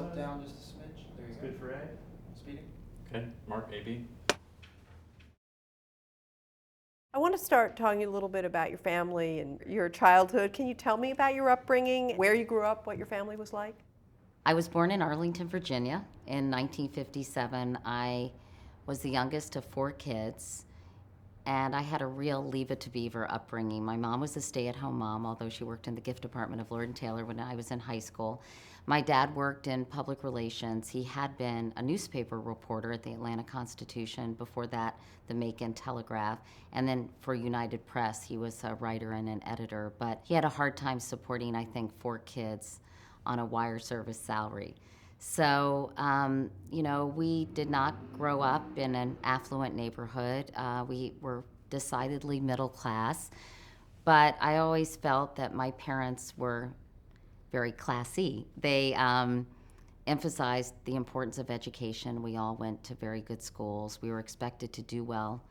tilt down just a smidge. There you go. Good for A. Speeding. Okay, Mark, AB. I want to start talking a little bit about your family and your childhood. Can you tell me about your upbringing, where you grew up, what your family was like? I was born in Arlington, Virginia in 1957. I was the youngest of 4 kids, and I had a real Leave It to Beaver upbringing. My mom was a stay-at-home mom, although she worked in the gift department of Lord & Taylor when I was in high school. My dad worked in public relations. He had been a newspaper reporter at the Atlanta Constitution, before that the Macon Telegraph, and then for United Press he was a writer and an editor. But he had a hard time supporting, I think, 4 kids on a wire service salary. So, we did not grow up in an affluent neighborhood. We were decidedly middle class, but I always felt that my parents were very classy. They emphasized the importance of education. We all went to very good schools. We were expected to do well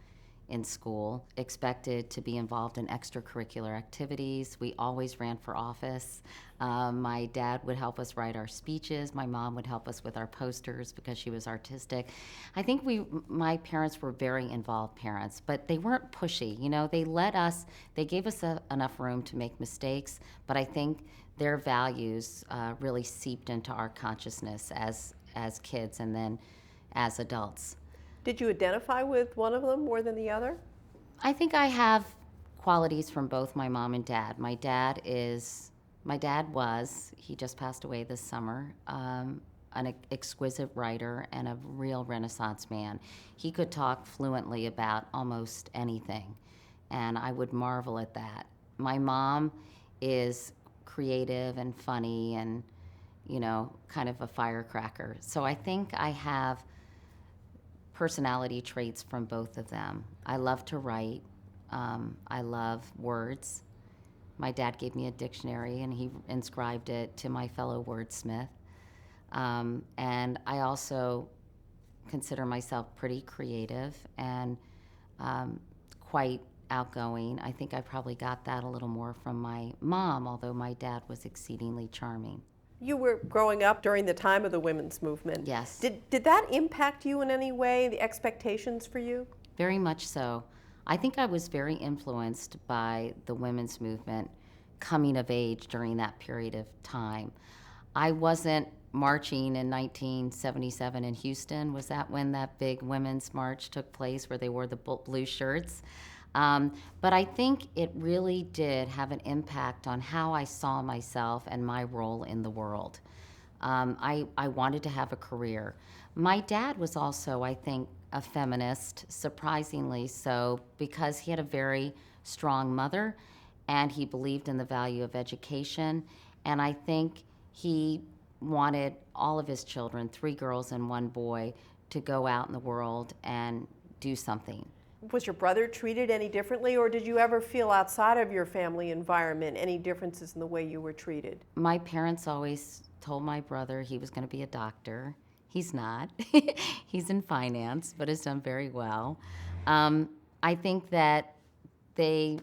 in school, expected to be involved in extracurricular activities. We always ran for office. My dad would help us write our speeches. My mom would help us with our posters because she was artistic. I think my parents were very involved parents, but they weren't pushy. They gave us enough room to make mistakes, but I think their values really seeped into our consciousness as kids and then as adults. Did you identify with one of them more than the other? I think I have qualities from both my mom and dad. My dad was, he just passed away this summer, an exquisite writer and a real Renaissance man. He could talk fluently about almost anything, and I would marvel at that. My mom is creative and funny and, kind of a firecracker. So I think I have personality traits from both of them. I love to write. I love words. My dad gave me a dictionary and he inscribed it to my fellow wordsmith. And I also consider myself pretty creative and quite outgoing. I think I probably got that a little more from my mom, although my dad was exceedingly charming. You were growing up during the time of the women's movement. Yes. Did that impact you in any way, the expectations for you? Very much so. I think I was very influenced by the women's movement coming of age during that period of time. I wasn't marching in 1977 in Houston. Was that when that big women's march took place where they wore the blue shirts? But I think it really did have an impact on how I saw myself and my role in the world. I wanted to have a career. My dad was also, I think, a feminist, surprisingly so, because he had a very strong mother and he believed in the value of education. And I think he wanted all of his children, 3 girls and 1 boy, to go out in the world and do something. Was your brother treated any differently, or did you ever feel outside of your family environment any differences in the way you were treated? My parents always told my brother he was going to be a doctor. He's not. He's in finance, but has done very well. I think that they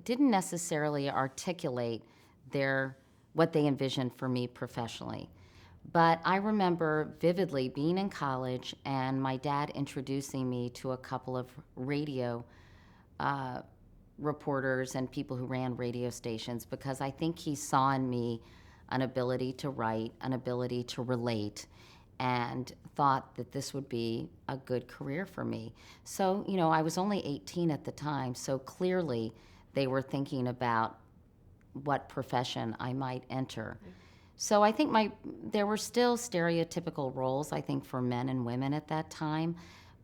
didn't necessarily articulate what they envisioned for me professionally. But I remember vividly being in college and my dad introducing me to a couple of radio reporters and people who ran radio stations, because I think he saw in me an ability to write, an ability to relate, and thought that this would be a good career for me. So, I was only 18 at the time, so clearly they were thinking about what profession I might enter. So I think there were still stereotypical roles, I think, for men and women at that time,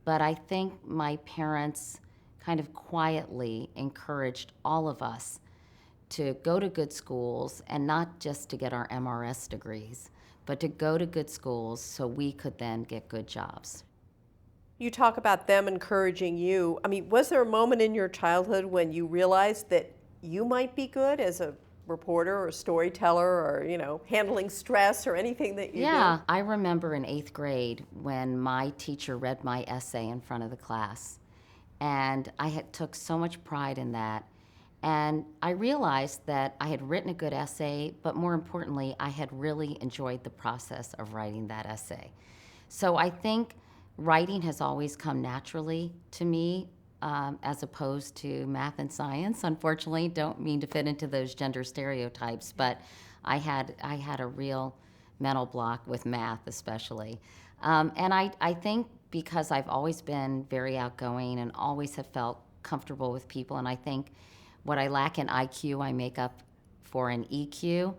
but I think my parents kind of quietly encouraged all of us to go to good schools, and not just to get our MRS degrees, but to go to good schools so we could then get good jobs. You talk about them encouraging you. I mean, was there a moment in your childhood when you realized that you might be good as a reporter or storyteller or, handling stress or anything that you do? Yeah, I remember in 8th grade when my teacher read my essay in front of the class. And I took so much pride in that. And I realized that I had written a good essay, but more importantly, I had really enjoyed the process of writing that essay. So I think writing has always come naturally to me, as opposed to math and science. Unfortunately, don't mean to fit into those gender stereotypes, but I had a real mental block with math, especially. And I think because I've always been very outgoing and always have felt comfortable with people, and I think what I lack in IQ, I make up for in EQ.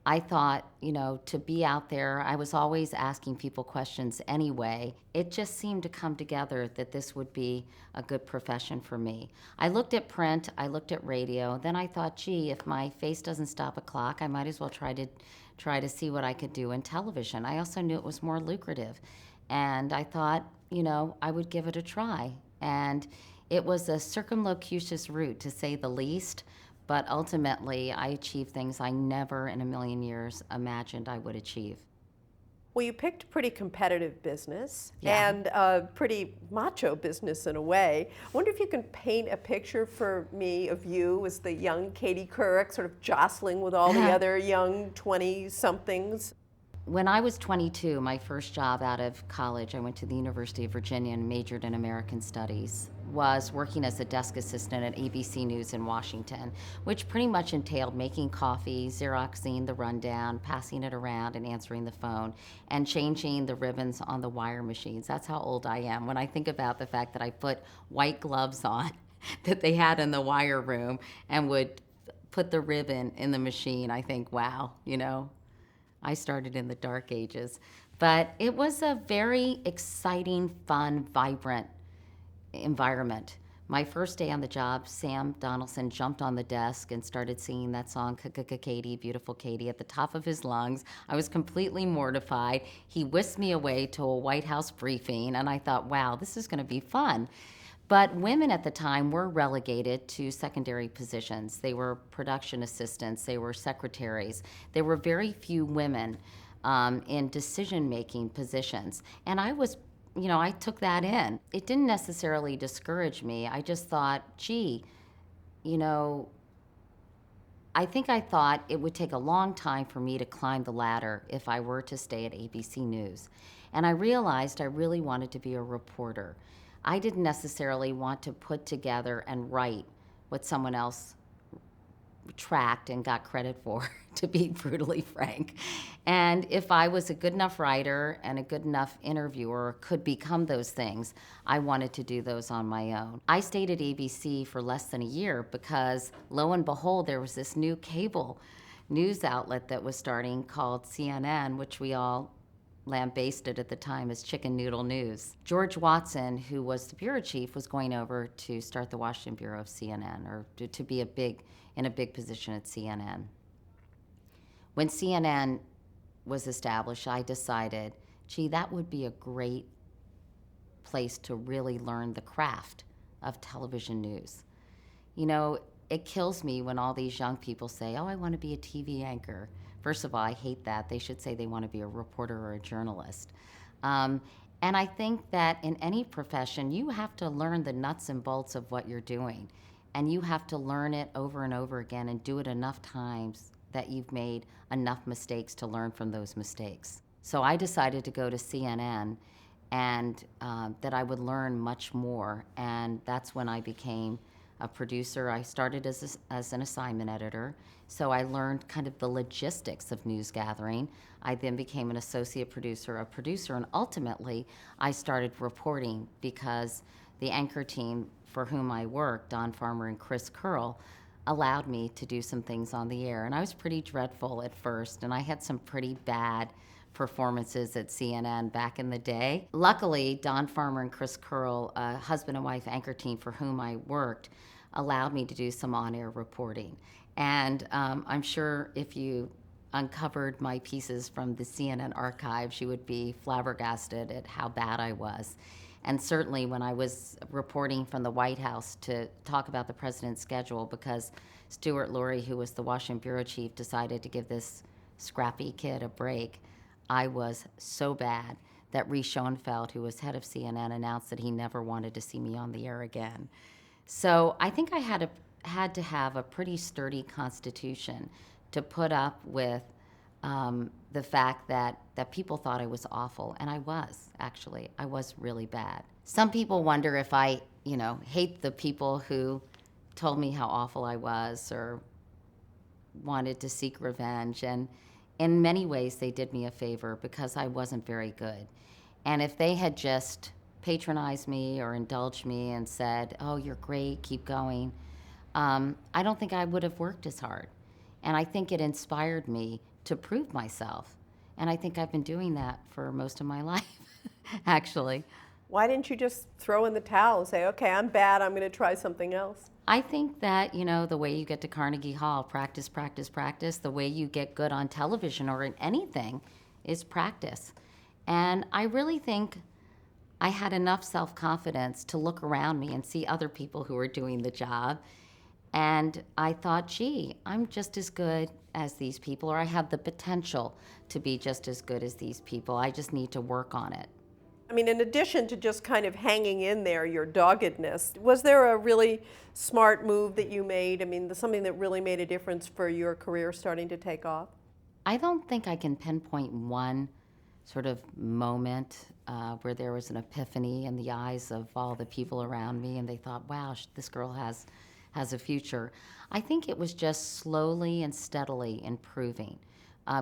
I thought, to be out there, I was always asking people questions anyway. It just seemed to come together that this would be a good profession for me. I looked at print, I looked at radio, then I thought, gee, if my face doesn't stop a clock, I might as well try to see what I could do in television. I also knew it was more lucrative. And I thought, I would give it a try. And it was a circumlocucious route, to say the least. But ultimately, I achieved things I never in a million years imagined I would achieve. Well, you picked a pretty competitive business Yeah. and a pretty macho business in a way. I wonder if you can paint a picture for me of you as the young Katie Couric, sort of jostling with all the other young 20-somethings. When I was 22, my first job out of college, I went to the University of Virginia and majored in American Studies, was working as a desk assistant at ABC News in Washington, which pretty much entailed making coffee, Xeroxing the rundown, passing it around and answering the phone, and changing the ribbons on the wire machines. That's how old I am. When I think about the fact that I put white gloves on that they had in the wire room and would put the ribbon in the machine, I think, wow, I started in the dark ages. But it was a very exciting, fun, vibrant environment. My first day on the job, Sam Donaldson jumped on the desk and started singing that song, Katie, Beautiful Katie, at the top of his lungs. I was completely mortified. He whisked me away to a White House briefing, and I thought, wow, this is going to be fun. But women at the time were relegated to secondary positions. They were production assistants, they were secretaries. There were very few women in decision-making positions. And I took that in. It didn't necessarily discourage me. I just thought, gee, I think I thought it would take a long time for me to climb the ladder if I were to stay at ABC News. And I realized I really wanted to be a reporter. I didn't necessarily want to put together and write what someone else tracked and got credit for, to be brutally frank. And if I was a good enough writer and a good enough interviewer, or could become those things, I wanted to do those on my own. I stayed at ABC for less than a year because, lo and behold, there was this new cable news outlet that was starting called CNN, which we all lambasted at the time as Chicken Noodle News. George Watson, who was the bureau chief, was going over to start the Washington bureau of CNN, or to be in a big position at CNN. When CNN was established, I decided, gee, that would be a great place to really learn the craft of television news. It kills me when all these young people say, oh, I want to be a TV anchor. First of all, I hate that. They should say they want to be a reporter or a journalist. And I think that in any profession, you have to learn the nuts and bolts of what you're doing. And you have to learn it over and over again and do it enough times that you've made enough mistakes to learn from those mistakes. So I decided to go to CNN and that I would learn much more. And that's when I became a producer. I started as an assignment editor, so I learned kind of the logistics of news gathering. I then became an associate producer, a producer, and ultimately I started reporting because the anchor team for whom I worked, Don Farmer and Chris Curl, allowed me to do some things on the air. And I was pretty dreadful at first, and I had some pretty bad performances at CNN back in the day. Luckily, Don Farmer and Chris Curl, a husband and wife anchor team for whom I worked, allowed me to do some on-air reporting. And I'm sure if you uncovered my pieces from the CNN archives, you would be flabbergasted at how bad I was. And certainly when I was reporting from the White House to talk about the president's schedule, because Stuart Lurie, who was the Washington bureau chief, decided to give this scrappy kid a break, I was so bad that Rhys Schoenfeld, who was head of CNN, announced that he never wanted to see me on the air again. So I think I had had to have a pretty sturdy constitution to put up with the fact that people thought I was awful, and I was, actually. I was really bad. Some people wonder if I, hate the people who told me how awful I was or wanted to seek revenge, and in many ways they did me a favor because I wasn't very good. And if they had just patronized me or indulged me and said, oh, you're great, keep going, I don't think I would have worked as hard. And I think it inspired me to prove myself. And I think I've been doing that for most of my life, actually. Why didn't you just throw in the towel and say, okay, I'm bad, I'm going to try something else? I think that, the way you get to Carnegie Hall, practice, practice, practice, the way you get good on television or in anything is practice. And I really think I had enough self-confidence to look around me and see other people who were doing the job. And I thought, gee, I'm just as good as these people, or I have the potential to be just as good as these people. I just need to work on it. I mean, in addition to just kind of hanging in there, your doggedness, was there a really smart move that you made? I mean, something that really made a difference for your career starting to take off? I don't think I can pinpoint one sort of moment where there was an epiphany in the eyes of all the people around me and they thought, wow, this girl has a future. I think it was just slowly and steadily improving,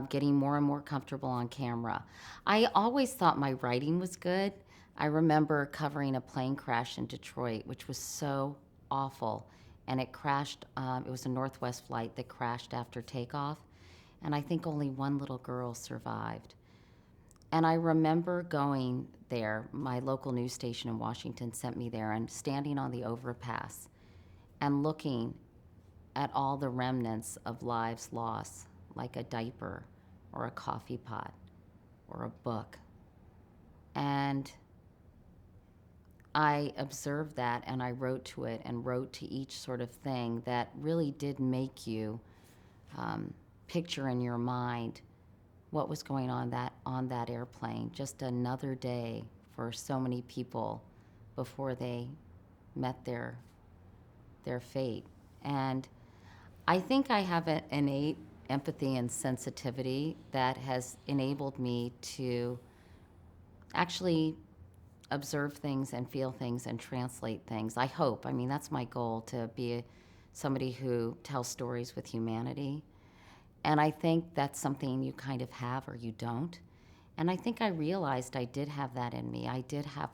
getting more and more comfortable on camera. I always thought my writing was good. I remember covering a plane crash in Detroit, which was so awful, and it crashed. It was a Northwest flight that crashed after takeoff, and I think only one little girl survived. And I remember going there, my local news station in Washington sent me there, and standing on the overpass and looking at all the remnants of lives lost, like a diaper or a coffee pot or a book. And I observed that, and I wrote to it and wrote to each sort of thing that really did make you picture in your mind what was going on that airplane. Just another day for so many people before they met their fate. And I think I have an innate empathy and sensitivity that has enabled me to actually observe things and feel things and translate things. I hope. I mean, that's my goal, to be somebody who tells stories with humanity. And I think that's something you kind of have or you don't. And I think I realized I did have that in me. I did have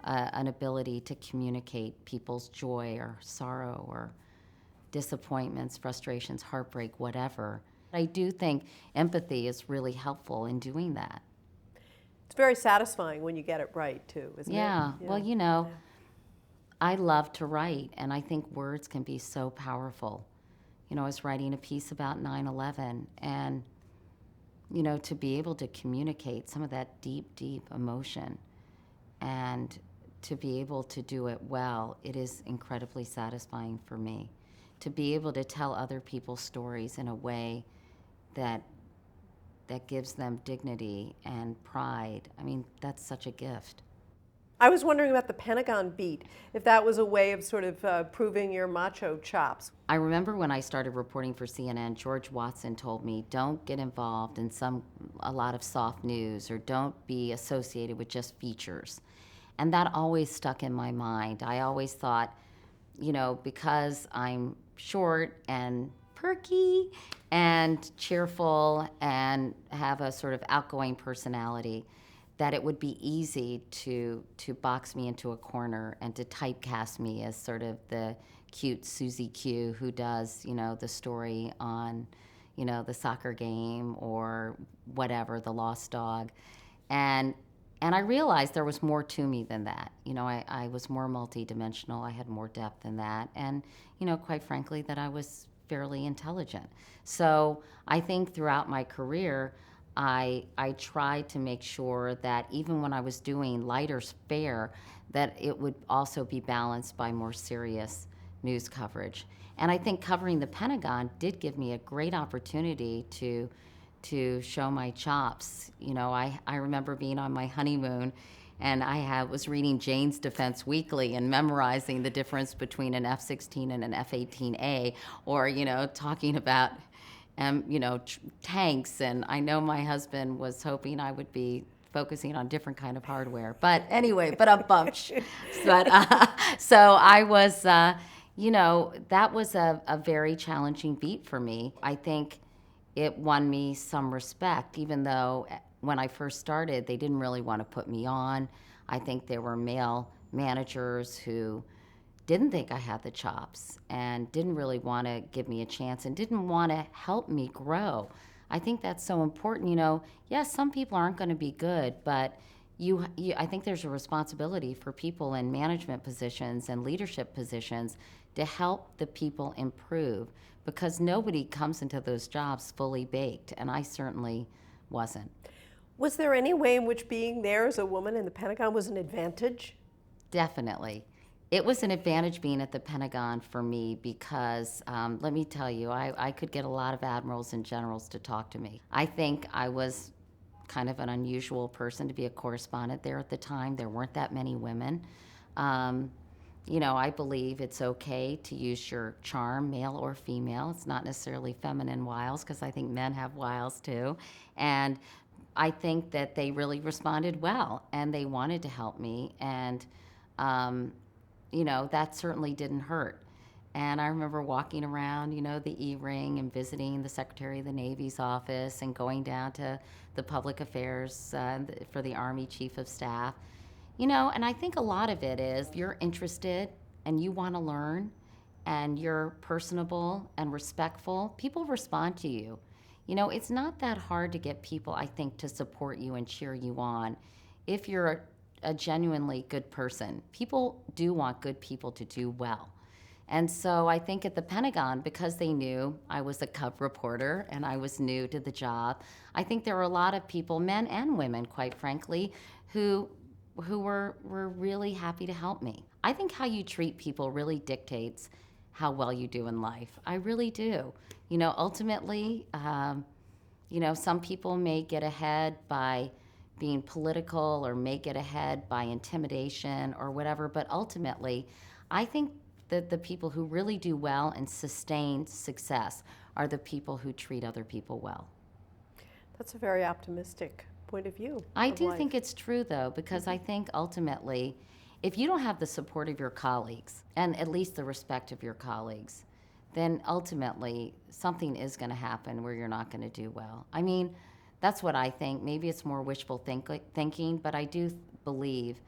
an ability to communicate people's joy or sorrow or disappointments, frustrations, heartbreak, whatever. I do think empathy is really helpful in doing that. It's very satisfying when you get it right, too, isn't it? Yeah. Well, I love to write, and I think words can be so powerful. I was writing a piece about 9/11, and, to be able to communicate some of that deep, deep emotion and to be able to do it well, it is incredibly satisfying for me. To be able to tell other people's stories in a way that gives them dignity and pride, I mean, that's such a gift. I was wondering about the Pentagon beat, if that was a way of sort of proving your macho chops. I remember when I started reporting for CNN, George Watson told me, don't get involved in a lot of soft news, or don't be associated with just features. And that always stuck in my mind. I always thought, because I'm short and perky and cheerful and have a sort of outgoing personality, that it would be easy to box me into a corner and to typecast me as sort of the cute Susie Q who does, the story on, the soccer game or whatever, the lost dog. And I realized there was more to me than that. I was more multidimensional. I had more depth than that. And, quite frankly, that I was fairly intelligent. So I think throughout my career, I tried to make sure that even when I was doing lighter fare, that it would also be balanced by more serious news coverage. And I think covering the Pentagon did give me a great opportunity to to show my chops. You know, I remember being on my honeymoon and was reading Jane's Defense Weekly and memorizing the difference between an F-16 and an F-18A, or, you know, talking about, tanks. And I know my husband was hoping I would be focusing on different kind of hardware. But anyway, but I'm bummed. So I was, that was a very challenging beat for me. I think it won me some respect, even though when I first started, they didn't really want to put me on. I think there were male managers who didn't think I had the chops and didn't really want to give me a chance and didn't want to help me grow. I think that's so important. You know, yes, some people aren't going to be good, but I think there's a responsibility for people in management positions and leadership positions to help the people improve, because nobody comes into those jobs fully baked, and I certainly wasn't. Was there any way in which being there as a woman in the Pentagon was an advantage? Definitely. It was an advantage being at the Pentagon for me because, let me tell you, I could get a lot of admirals and generals to talk to me. I think I was kind of an unusual person to be a correspondent there at the time. There weren't that many women. I believe it's okay to use your charm, male or female. It's not necessarily feminine wiles, because I think men have wiles too. And I think that they really responded well, and they wanted to help me. And, that certainly didn't hurt. And I remember walking around, the E-ring and visiting the Secretary of the Navy's office and going down to the public affairs for the Army Chief of Staff. And I think a lot of it is, if you're interested and you want to learn and you're personable and respectful, people respond to you. It's not that hard to get people, I think, to support you and cheer you on if you're a genuinely good person. People do want good people to do well. And so I think at the Pentagon, because they knew I was a cub reporter and I was new to the job, I think there were a lot of people, men and women, quite frankly, who were really happy to help me. I think how you treat people really dictates how well you do in life. I really do. Ultimately, some people may get ahead by being political or may get ahead by intimidation or whatever, but ultimately, I think that the people who really do well and sustain success are the people who treat other people well. That's a very optimistic point of view. I do think it's true, though, because I think ultimately, if you don't have the support of your colleagues, and at least the respect of your colleagues, then ultimately something is going to happen where you're not going to do well. I mean, that's what I think. Maybe it's more wishful thinking, but I do believe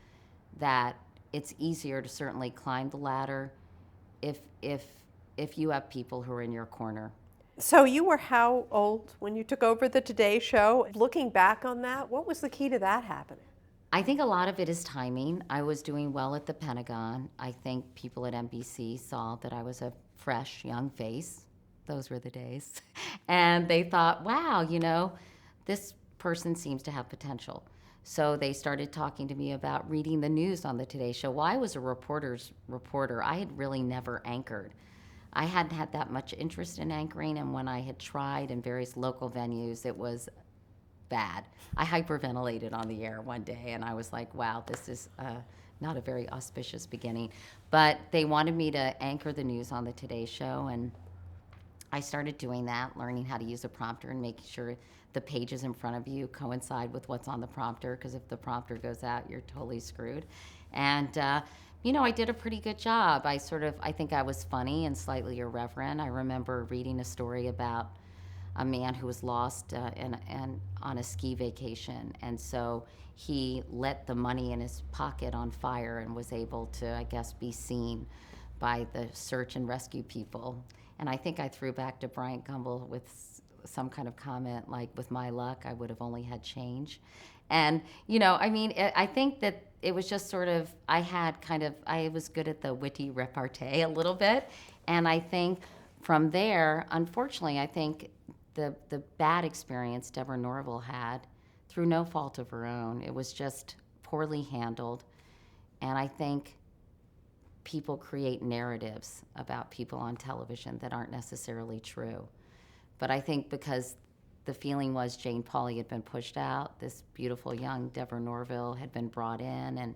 that it's easier to certainly climb the ladder if you have people who are in your corner. So you were how old when you took over the Today Show? Looking back on that, what was the key to that happening? I think a lot of it is timing. I was doing well at the Pentagon. I think people at NBC saw that I was a fresh, young face. Those were the days. And they thought, wow, this person seems to have potential. So they started talking to me about reading the news on the Today Show. Well, I was a reporter's reporter. I had really never anchored. I hadn't had that much interest in anchoring, and when I had tried in various local venues, it was bad. I hyperventilated on the air one day, and I was like, wow, this is not a very auspicious beginning. But they wanted me to anchor the news on the Today Show, and I started doing that, learning how to use a prompter and making sure the pages in front of you coincide with what's on the prompter, because if the prompter goes out, you're totally screwed. And I did a pretty good job. I think I was funny and slightly irreverent. I remember reading a story about a man who was lost on a ski vacation. And so he lit the money in his pocket on fire and was able to, I guess, be seen by the search and rescue people. And I think I threw back to Bryant Gumbel with some kind of comment like, with my luck, I would have only had change. And, I think that it was just sort of, I was good at the witty repartee a little bit. And I think from there, unfortunately, I think the bad experience Deborah Norville had, through no fault of her own, it was just poorly handled. And I think people create narratives about people on television that aren't necessarily true. But I think because the feeling was Jane Pauley had been pushed out. This beautiful young Deborah Norville had been brought in, and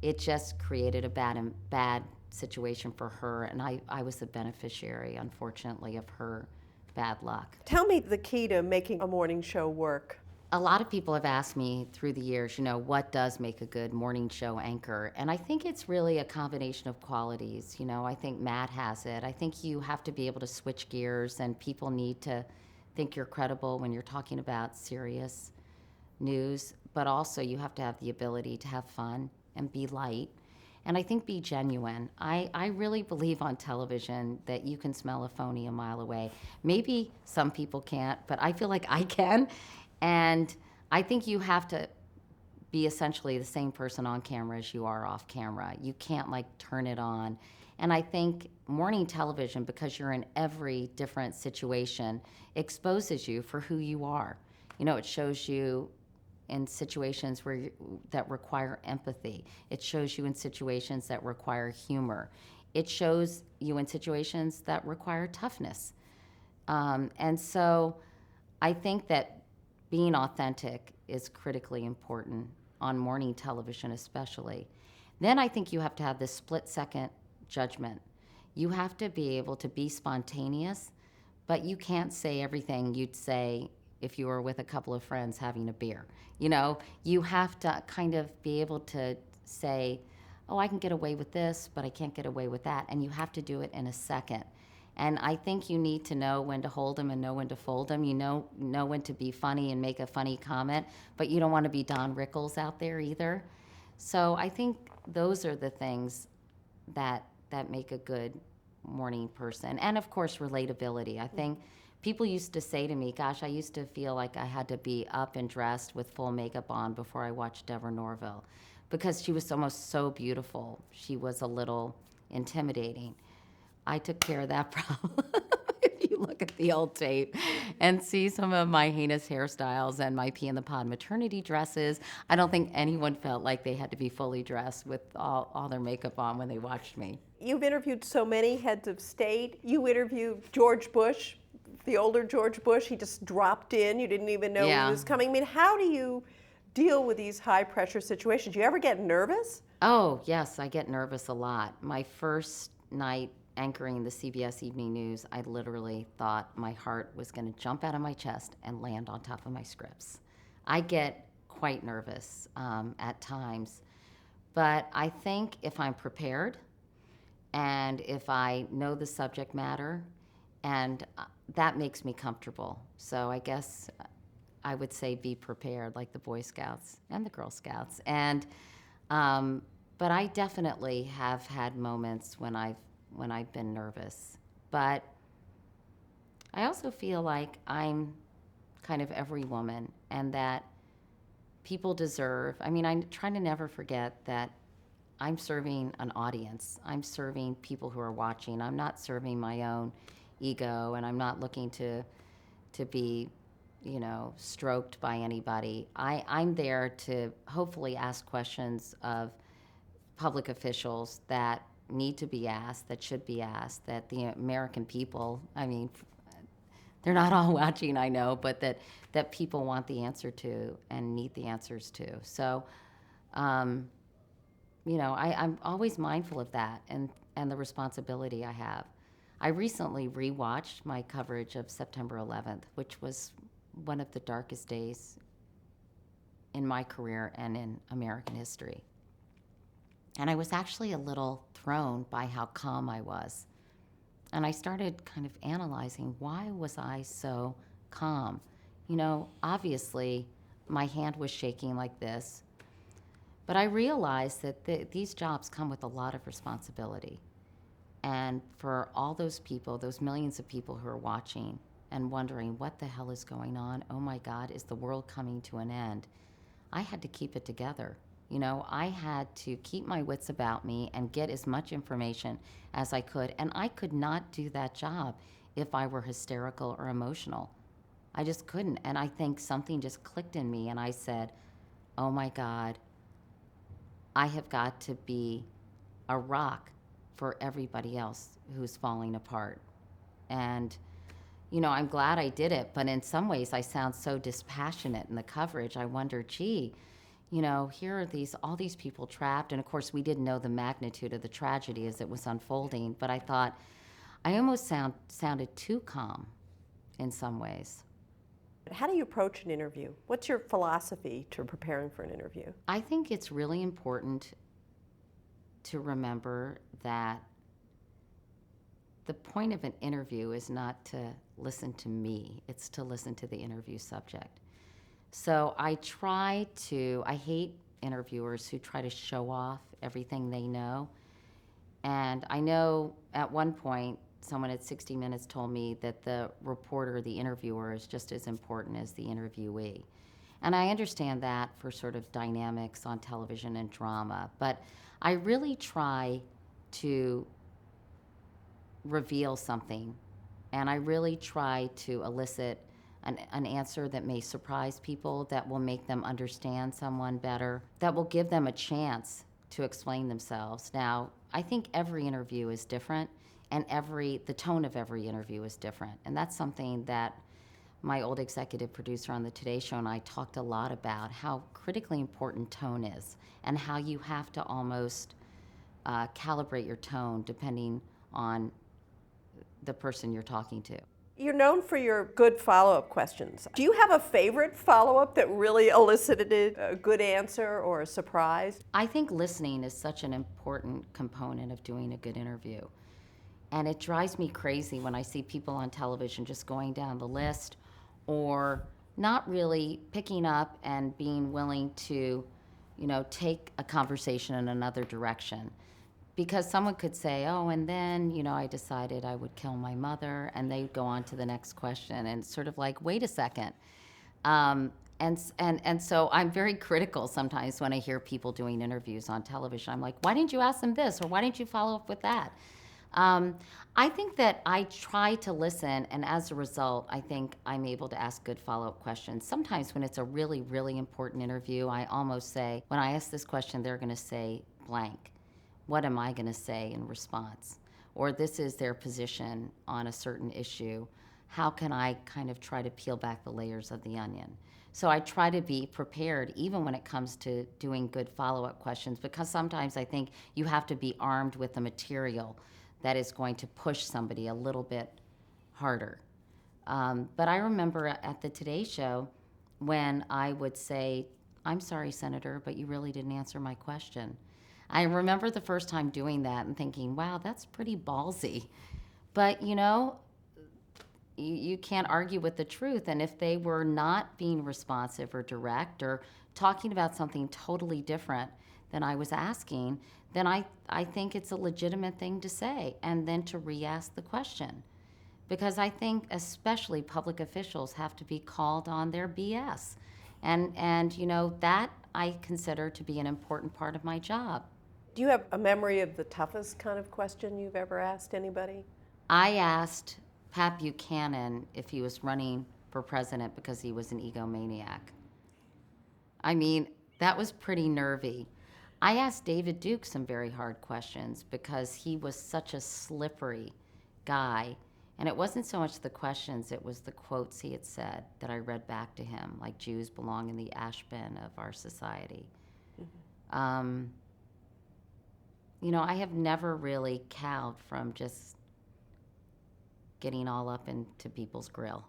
it just created a bad situation for her. And I was the beneficiary, unfortunately, of her bad luck. Tell me the key to making a morning show work. A lot of people have asked me through the years, what does make a good morning show anchor? And I think it's really a combination of qualities. I think Matt has it. I think you have to be able to switch gears, and people need to think you're credible when you're talking about serious news, but also you have to have the ability to have fun and be light. And I think be genuine. I really believe on television that you can smell a phony a mile away. Maybe some people can't, but I feel like I can. And I think you have to be essentially the same person on camera as you are off camera. You can't turn it on. And I think morning television, because you're in every different situation, exposes you for who you are. It shows you in situations that require empathy. It shows you in situations that require humor. It shows you in situations that require toughness. And so I think that being authentic is critically important on morning television especially. Then I think you have to have this split-second judgment. You have to be able to be spontaneous, but you can't say everything you'd say if you were with a couple of friends having a beer. You have to kind of be able to say, oh, I can get away with this, but I can't get away with that. And you have to do it in a second. And I think you need to know when to hold them and know when to fold them. You know when to be funny and make a funny comment, but you don't want to be Don Rickles out there either. So I think those are the things that make a good morning person. And of course, relatability. I think people used to say to me, gosh, I used to feel like I had to be up and dressed with full makeup on before I watched Deborah Norville, because she was almost so beautiful. She was a little intimidating. I took care of that problem. If you look at the old tape and see some of my heinous hairstyles and my pea in the pod maternity dresses, I don't think anyone felt like they had to be fully dressed with all their makeup on when they watched me. You've interviewed so many heads of state. You interviewed George Bush, the older George Bush. He just dropped in. You didn't even know he was coming. I mean, how do you deal with these high-pressure situations? Do you ever get nervous? Oh, yes, I get nervous a lot. My first night anchoring the CBS Evening News, I literally thought my heart was going to jump out of my chest and land on top of my scripts. I get quite nervous at times, but I think if I'm prepared and if I know the subject matter, and that makes me comfortable. So I guess I would say be prepared, like the Boy Scouts and the Girl Scouts. And but I definitely have had moments when I've been nervous. But I also feel like I'm kind of every woman, and that people deserve, I'm trying to never forget that I'm serving an audience. I'm serving people who are watching. I'm not serving my own ego, and I'm not looking to be, stroked by anybody. I'm there to hopefully ask questions of public officials that need to be asked, that should be asked, that the American people, they're not all watching, I know, but that people want the answer to and need the answers to. So, I'm always mindful of that and the responsibility I have. I recently rewatched my coverage of September 11th, which was one of the darkest days in my career and in American history. And I was actually a little thrown by how calm I was. And I started kind of analyzing, why was I so calm? Obviously, my hand was shaking like this. But I realized that these jobs come with a lot of responsibility. And for all those people, those millions of people who are watching and wondering, what the hell is going on? Oh my God, is the world coming to an end? I had to keep it together. I had to keep my wits about me and get as much information as I could. And I could not do that job if I were hysterical or emotional. I just couldn't. And I think something just clicked in me, and I said, oh my God, I have got to be a rock for everybody else who's falling apart. And, I'm glad I did it, but in some ways I sound so dispassionate in the coverage. I wonder, gee, here are all these people trapped. And of course, we didn't know the magnitude of the tragedy as it was unfolding, but I thought I almost sounded too calm in some ways. How do you approach an interview? What's your philosophy to preparing for an interview? I think it's really important to remember that the point of an interview is not to listen to me, it's to listen to the interview subject. So I hate interviewers who try to show off everything they know. And I know at one point, someone at 60 Minutes told me that the reporter, the interviewer, is just as important as the interviewee. And I understand that for sort of dynamics on television and drama, but I really try to reveal something, and I really try to elicit an answer that may surprise people, that will make them understand someone better, that will give them a chance to explain themselves. Now, I think every interview is different, and the tone of every interview is different, and that's something that my old executive producer on the Today Show and I talked a lot about, how critically important tone is, and how you have to almost calibrate your tone depending on the person you're talking to. You're known for your good follow-up questions. Do you have a favorite follow-up that really elicited a good answer or a surprise? I think listening is such an important component of doing a good interview. And it drives me crazy when I see people on television just going down the list or not really picking up and being willing to, take a conversation in another direction. Because someone could say, oh, and then, I decided I would kill my mother, and they go on to the next question, and it's sort of like, wait a second. And so I'm very critical sometimes when I hear people doing interviews on television. I'm like, why didn't you ask them this, or why didn't you follow up with that? I think that I try to listen, and as a result, I think I'm able to ask good follow-up questions. Sometimes when it's a really, really important interview, I almost say, when I ask this question, they're going to say blank. What am I going to say in response? Or this is their position on a certain issue. How can I kind of try to peel back the layers of the onion? So I try to be prepared even when it comes to doing good follow-up questions, because sometimes I think you have to be armed with the material that is going to push somebody a little bit harder. But I remember at the Today Show when I would say, I'm sorry, Senator, but you really didn't answer my question. I remember the first time doing that and thinking, wow, that's pretty ballsy. But, you can't argue with the truth. And if they were not being responsive or direct or talking about something totally different than I was asking, then I think it's a legitimate thing to say and then to re-ask the question. Because I think especially public officials have to be called on their BS. And that I consider to be an important part of my job. Do you have a memory of the toughest kind of question you've ever asked anybody? I asked Pat Buchanan if he was running for president because he was an egomaniac. I mean, that was pretty nervy. I asked David Duke some very hard questions because he was such a slippery guy. And it wasn't so much the questions, it was the quotes he had said that I read back to him, like Jews belong in the ash bin of our society. Mm-hmm. I have never really cowed from just getting all up into people's grill.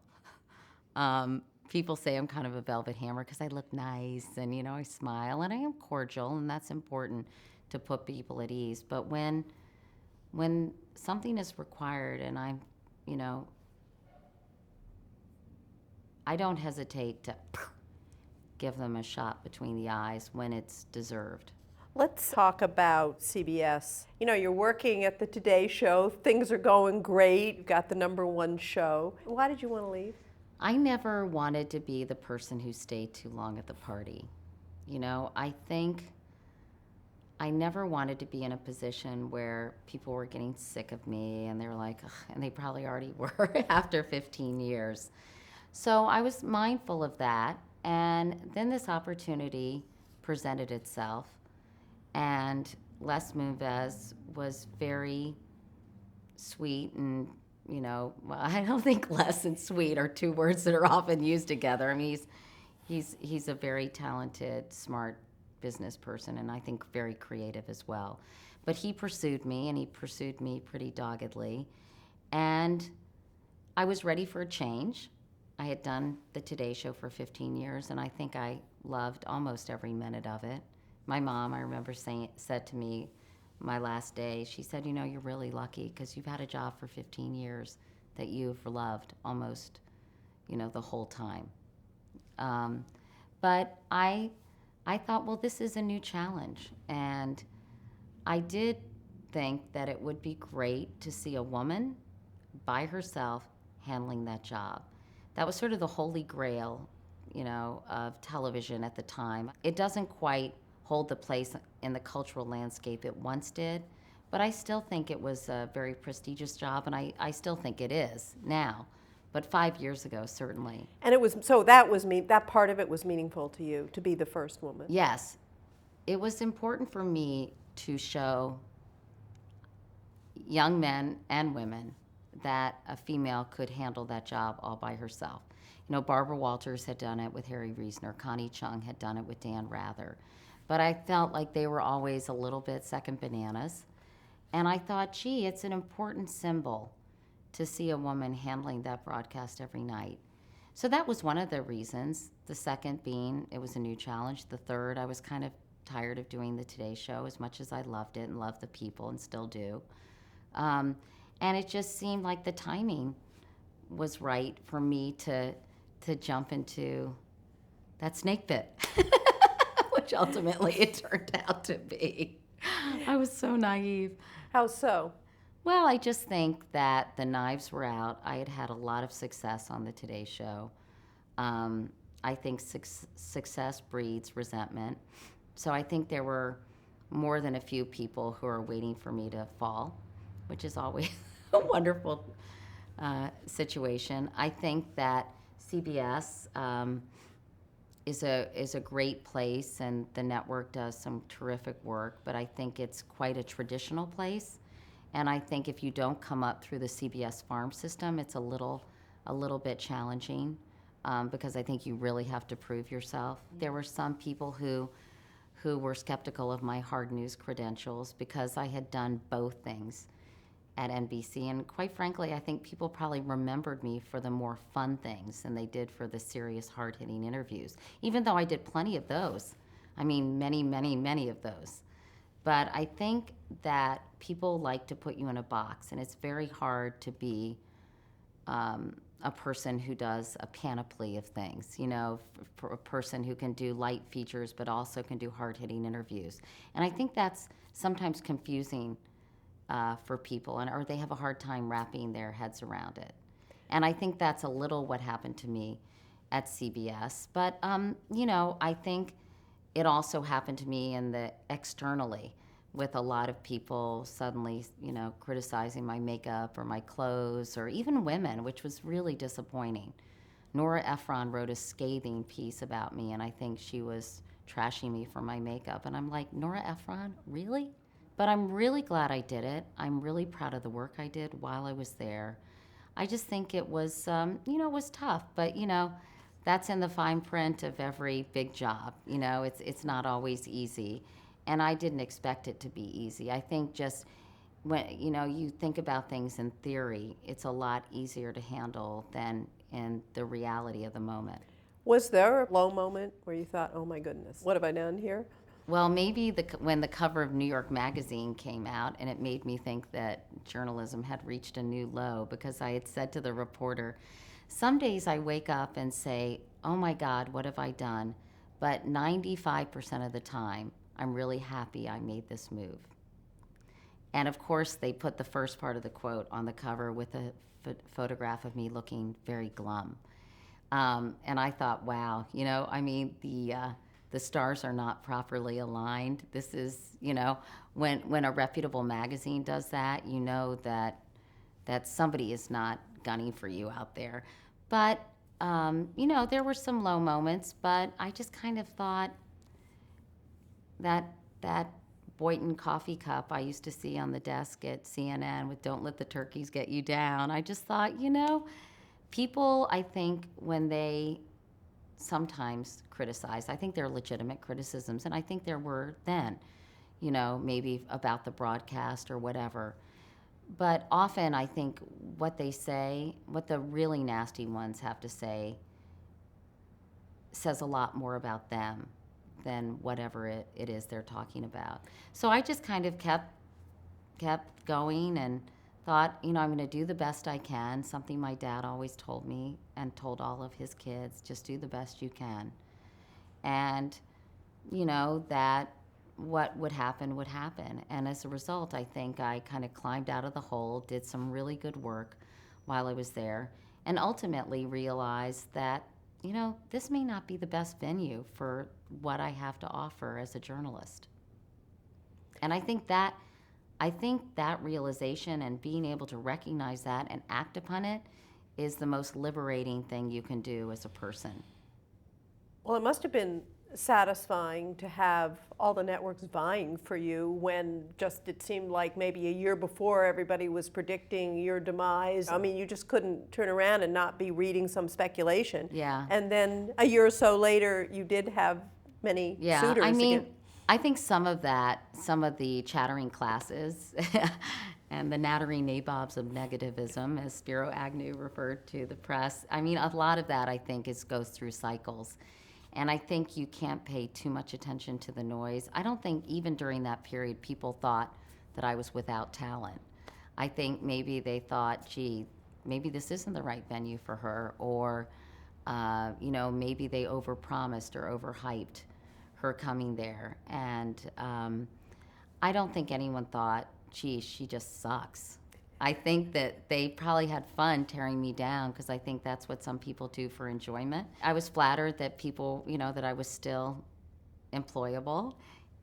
People say I'm kind of a velvet hammer because I look nice and, I smile and I am cordial, and that's important to put people at ease. But when something is required and I'm, I don't hesitate to give them a shot between the eyes when it's deserved. Let's talk about CBS. You're working at the Today Show. Things are going great. You've got the #1 show. Why did you want to leave? I never wanted to be the person who stayed too long at the party. I think I never wanted to be in a position where people were getting sick of me and they were like, ugh, and they probably already were after 15 years. So I was mindful of that. And then this opportunity presented itself. And Les Moonves was very sweet and well, I don't think less and sweet are two words that are often used together. I mean, he's a very talented, smart business person, and I think very creative as well. But he pursued me, and he pursued me pretty doggedly. And I was ready for a change. I had done the Today Show for 15 years, and I think I loved almost every minute of it. My mom, I remember said to me my last day, she said, you're really lucky because you've had a job for 15 years that you've loved almost, the whole time. But I thought, well, this is a new challenge. And I did think that it would be great to see a woman by herself handling that job. That was sort of the holy grail, of television at the time. It doesn't quite hold the place in the cultural landscape it once did, but I still think it was a very prestigious job, and I still think it is now. But 5 years ago, certainly. And that part of it was meaningful to you, to be the first woman. Yes. It was important for me to show young men and women that a female could handle that job all by herself. Barbara Walters had done it with Harry Reasoner. Connie Chung had done it with Dan Rather. But I felt like they were always a little bit second bananas. And I thought, gee, it's an important symbol to see a woman handling that broadcast every night. So that was one of the reasons. The second being it was a new challenge. The third, I was kind of tired of doing the Today Show as much as I loved it and loved the people and still do. And it just seemed like the timing was right for me to jump into that snake pit, which ultimately it turned out to be. I was so naive. How so? Well, I just think that the knives were out. I had had a lot of success on the Today Show. I think success breeds resentment. So I think there were more than a few people who are waiting for me to fall, which is always a wonderful situation. I think that CBS is a great place, and the network does some terrific work, but I think it's quite a traditional place. And I think if you don't come up through the CBS farm system, it's a little bit challenging because I think you really have to prove yourself. There were some people who were skeptical of my hard news credentials because I had done both things at NBC. And quite frankly, I think people probably remembered me for the more fun things than they did for the serious, hard-hitting interviews, even though I did plenty of those. I mean, many, many, many of those. But I think that people like to put you in a box, and it's very hard to be a person who does a panoply of things, for a person who can do light features but also can do hard-hitting interviews. And I think that's sometimes confusing for people, or they have a hard time wrapping their heads around it. And I think that's a little what happened to me at CBS. But, I think it also happened to me externally with a lot of people suddenly, criticizing my makeup or my clothes, or even women, which was really disappointing. Nora Ephron wrote a scathing piece about me, and I think she was trashing me for my makeup. And I'm like, Nora Ephron, really? But I'm really glad I did it. I'm really proud of the work I did while I was there. I just think it was, it was tough, but, that's in the fine print of every big job. It's not always easy. And I didn't expect it to be easy. I think just when, you think about things in theory, it's a lot easier to handle than in the reality of the moment. Was there a low moment where you thought, oh my goodness, what have I done here? Well, maybe when the cover of New York Magazine came out, and it made me think that journalism had reached a new low, because I had said to the reporter, some days I wake up and say, oh my God, what have I done? But 95% of the time, I'm really happy I made this move. And of course, they put the first part of the quote on the cover with a photograph of me looking very glum. And I thought, wow, the stars are not properly aligned. This is, when a reputable magazine does that, that somebody is not gunning for you out there. But, there were some low moments, but I just kind of thought that Boynton coffee cup I used to see on the desk at CNN with "Don't let the turkeys get you down." I just thought, people, I think, when they sometimes criticize, I think they're legitimate criticisms, and I think there were then, maybe about the broadcast or whatever. But often I think what they say, what the really nasty ones have to say, says a lot more about them than whatever it is they're talking about. So I just kind of kept going and thought, I'm going to do the best I can, something my dad always told me and told all of his kids, just do the best you can. And, that what would happen would happen. And as a result, I think I kind of climbed out of the hole, did some really good work while I was there, and ultimately realized that, this may not be the best venue for what I have to offer as a journalist. And I think that realization and being able to recognize that and act upon it is the most liberating thing you can do as a person. Well, it must have been satisfying to have all the networks vying for you when just it seemed like maybe a year before everybody was predicting your demise. I mean, you just couldn't turn around and not be reading some speculation. Yeah. And then a year or so later, you did have many suitors. I mean, again. I think some of the chattering classes and the nattering nabobs of negativism, as Spiro Agnew referred to the press, I mean, a lot of that, I think, goes through cycles. And I think you can't pay too much attention to the noise. I don't think even during that period people thought that I was without talent. I think maybe they thought, gee, maybe this isn't the right venue for her, or maybe they overpromised or overhyped her coming there. And I don't think anyone thought, gee, she just sucks. I think that they probably had fun tearing me down, because I think that's what some people do for enjoyment. I was flattered that people, that I was still employable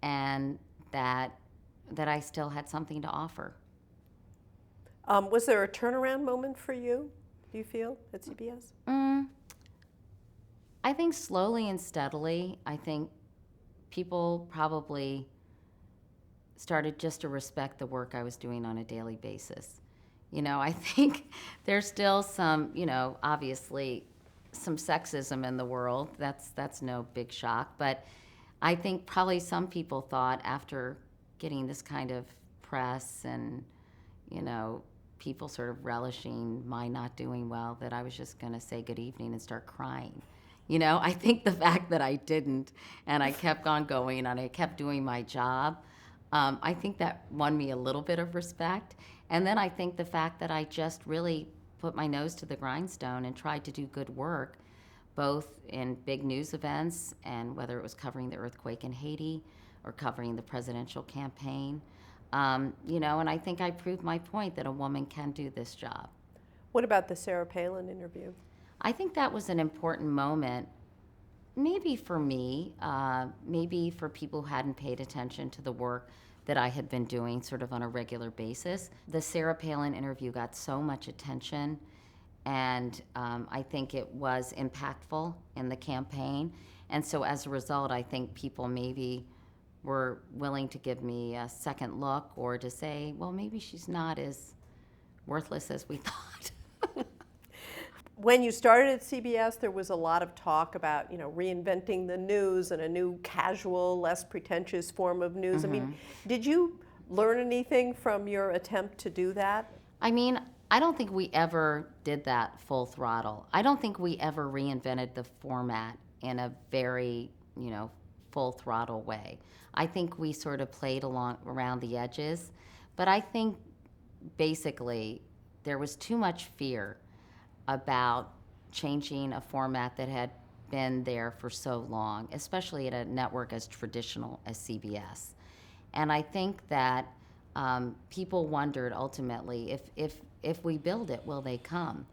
and that I still had something to offer. Was there a turnaround moment for you, do you feel, at CBS? I think slowly and steadily. I think people probably started just to respect the work I was doing on a daily basis. I think there's still some, obviously some sexism in the world. That's no big shock. But I think probably some people thought, after getting this kind of press and, people sort of relishing my not doing well, that I was just going to say good evening and start crying. I think the fact that I didn't, and I kept on going and I kept doing my job, I think that won me a little bit of respect. And then I think the fact that I just really put my nose to the grindstone and tried to do good work, both in big news events, and whether it was covering the earthquake in Haiti or covering the presidential campaign, and I think I proved my point that a woman can do this job. What about the Sarah Palin interview? I think that was an important moment, maybe for me, maybe for people who hadn't paid attention to the work that I had been doing sort of on a regular basis. The Sarah Palin interview got so much attention, and I think it was impactful in the campaign. And so as a result, I think people maybe were willing to give me a second look, or to say, well, maybe she's not as worthless as we thought. When you started at CBS, there was a lot of talk about, reinventing the news and a new casual, less pretentious form of news. Mm-hmm. I mean, did you learn anything from your attempt to do that? I mean, I don't think we ever did that full throttle. I don't think we ever reinvented the format in a very, full throttle way. I think we sort of played around the edges, but I think basically there was too much fear about changing a format that had been there for so long, especially at a network as traditional as CBS. And I think that people wondered ultimately, if we build it, will they come?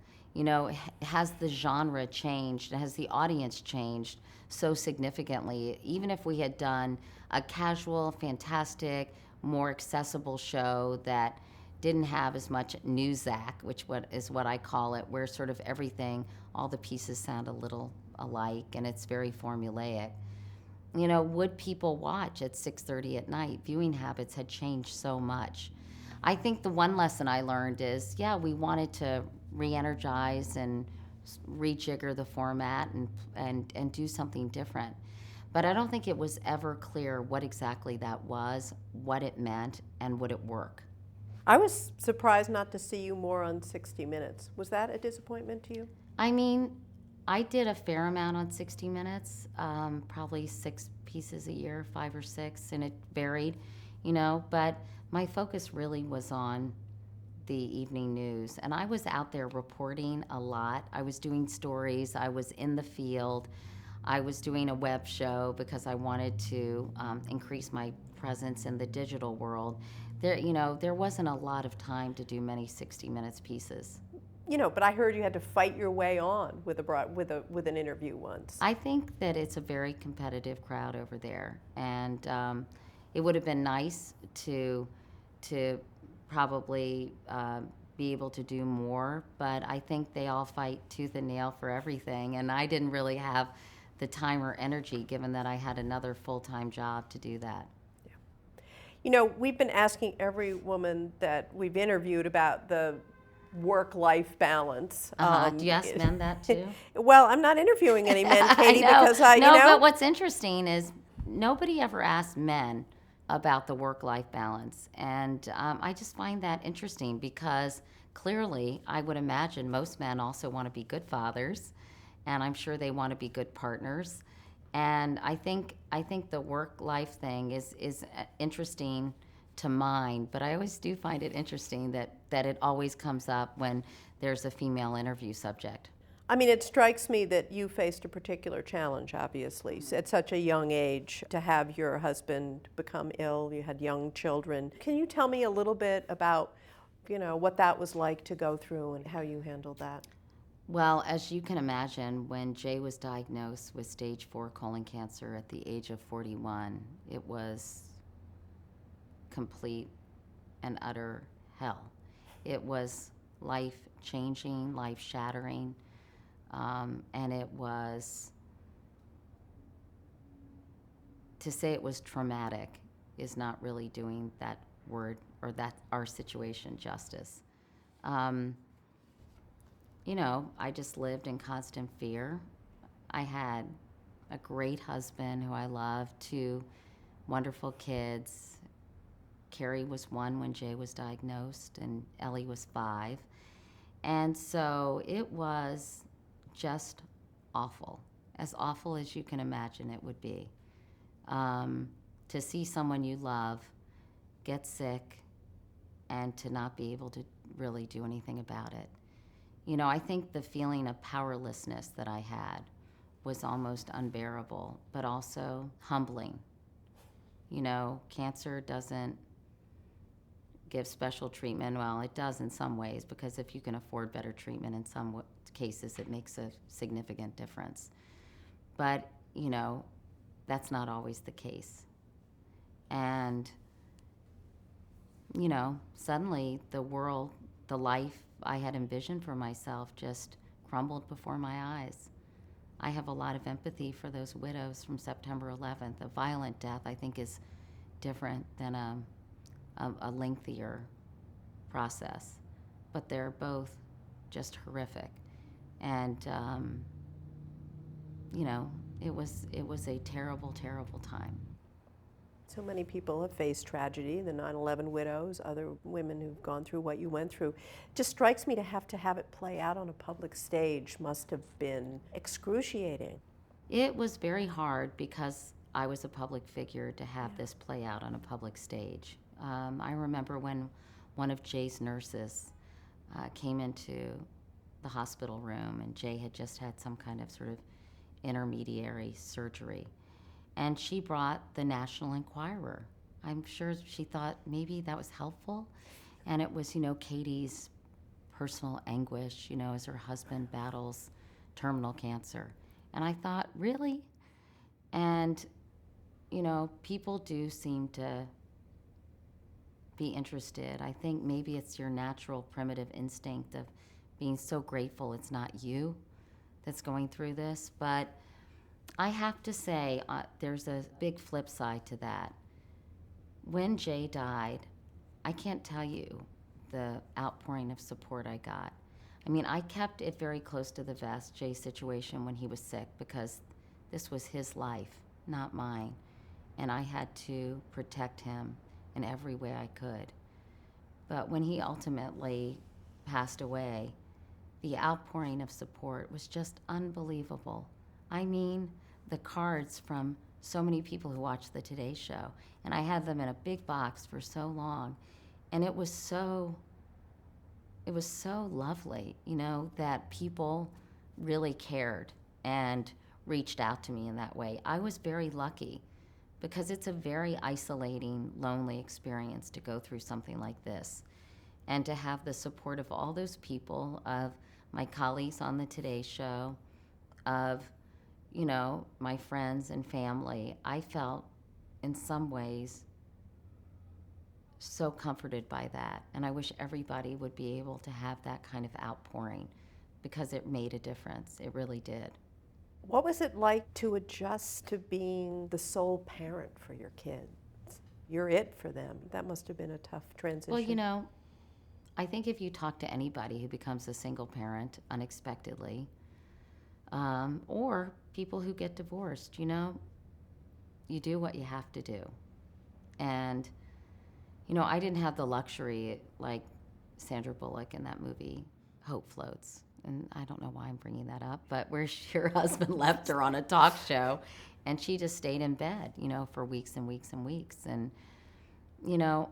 Has the genre changed? Has the audience changed so significantly? Even if we had done a casual, fantastic, more accessible show that didn't have as much newsack, which is what I call it, where sort of everything, all the pieces sound a little alike, and it's very formulaic. would people watch at 6:30 at night? Viewing habits had changed so much. I think the one lesson I learned is, yeah, we wanted to re-energize and rejigger the format and do something different. But I don't think it was ever clear what exactly that was, what it meant, and would it work. I was surprised not to see you more on 60 Minutes. Was that a disappointment to you? I mean, I did a fair amount on 60 Minutes, probably 6 pieces a year, 5 or 6, and it varied, but my focus really was on the evening news. And I was out there reporting a lot. I was doing stories. I was in the field. I was doing a web show because I wanted to increase my presence in the digital world. There wasn't a lot of time to do many 60 Minutes pieces. But I heard you had to fight your way on with an interview once. I think that it's a very competitive crowd over there, and it would have been nice to probably be able to do more, but I think they all fight tooth and nail for everything, and I didn't really have the time or energy, given that I had another full-time job, to do that. We've been asking every woman that we've interviewed about the work-life balance. Do you ask men that too? Well, I'm not interviewing any men, Katie, because but what's interesting is nobody ever asked men about the work-life balance, and I just find that interesting because clearly, I would imagine most men also want to be good fathers, and I'm sure they want to be good partners. And I think the work-life thing is interesting to mine, but I always do find it interesting that it always comes up when there's a female interview subject. I mean, it strikes me that you faced a particular challenge, obviously, at such a young age, to have your husband become ill. You had young children. Can you tell me a little bit about, what that was like to go through and how you handled that? Well, as you can imagine, when Jay was diagnosed with stage 4 colon cancer at the age of 41, it was complete and utter hell. It was life-changing, life-shattering, and it was, to say it was traumatic is not really doing that word or that our situation justice. I just lived in constant fear. I had a great husband who I loved, 2 wonderful kids. Carrie was 1 when Jay was diagnosed, and Ellie was 5. And so it was just awful as you can imagine it would be. To see someone you love get sick and to not be able to really do anything about it. I think the feeling of powerlessness that I had was almost unbearable, but also humbling. Cancer doesn't give special treatment. Well, it does in some ways, because if you can afford better treatment in some cases, it makes a significant difference. But, that's not always the case. And, suddenly the life I had envisioned for myself just crumbled before my eyes. I have a lot of empathy for those widows from September 11th. A violent death, I think, is different than a lengthier process, but they're both just horrific. And it was a terrible, terrible time. So many people have faced tragedy, the 9/11 widows, other women who've gone through what you went through. It just strikes me to have it play out on a public stage must have been excruciating. It was very hard because I was a public figure to have this play out on a public stage. I remember when one of Jay's nurses came into the hospital room, and Jay had just had some kind of sort of intermediary surgery. And she brought the National Enquirer. I'm sure she thought maybe that was helpful. And it was, Katie's personal anguish, as her husband battles terminal cancer. And I thought, really? And, people do seem to be interested. I think maybe it's your natural primitive instinct of being so grateful it's not you that's going through this. But I have to say, there's a big flip side to that. When Jay died, I can't tell you the outpouring of support I got. I mean, I kept it very close to the vest, Jay's situation when he was sick, because this was his life, not mine. And I had to protect him in every way I could. But when he ultimately passed away, the outpouring of support was just unbelievable. I mean, the cards from so many people who watched the Today Show, and I had them in a big box for so long, and it was so lovely, you know, that people really cared and reached out to me in that way. I was very lucky because it's a very isolating, lonely experience to go through something like this. And to have the support of all those people, of my colleagues on the Today Show, of, you know, my friends and family, I felt in some ways so comforted by that. And I wish everybody would be able to have that kind of outpouring because it made a difference. It really did. What was it like to adjust to being the sole parent for your kids? You're it for them. That must have been a tough transition. Well, you know, I think if you talk to anybody who becomes a single parent unexpectedly, or people who get divorced, you know, you do what you have to do. And, you know, I didn't have the luxury like Sandra Bullock in that movie, Hope Floats. And I don't know why I'm bringing that up, but where her husband left her on a talk show and she just stayed in bed, you know, for weeks and weeks and weeks. And, you know,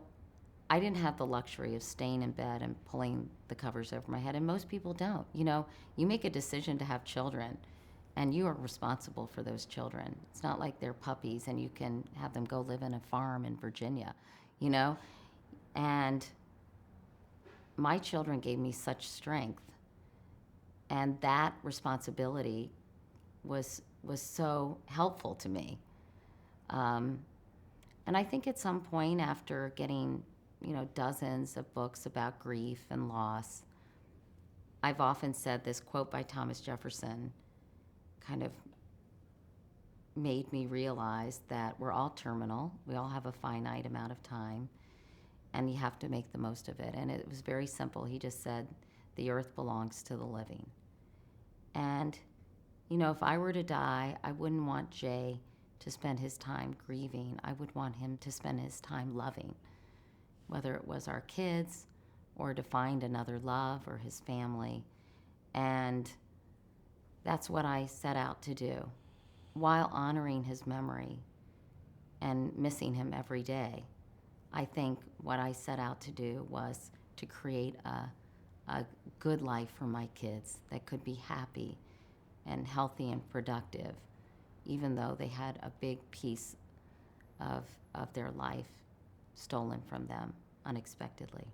I didn't have the luxury of staying in bed and pulling the covers over my head, and most people don't. You know, you make a decision to have children, and you are responsible for those children. It's not like they're puppies and you can have them go live in a farm in Virginia, you know? And my children gave me such strength, and that responsibility was so helpful to me. And I think at some point after getting, you know, dozens of books about grief and loss, I've often said this quote by Thomas Jefferson kind of made me realize that we're all terminal. We all have a finite amount of time, and you have to make the most of it. And it was very simple. He just said, the earth belongs to the living. And, you know, if I were to die, I wouldn't want Jay to spend his time grieving. I would want him to spend his time loving, whether it was our kids or to find another love or his family. And that's what I set out to do, while honoring his memory and missing him every day. I think what I set out to do was to create a good life for my kids that could be happy and healthy and productive, even though they had a big piece of their life stolen from them unexpectedly.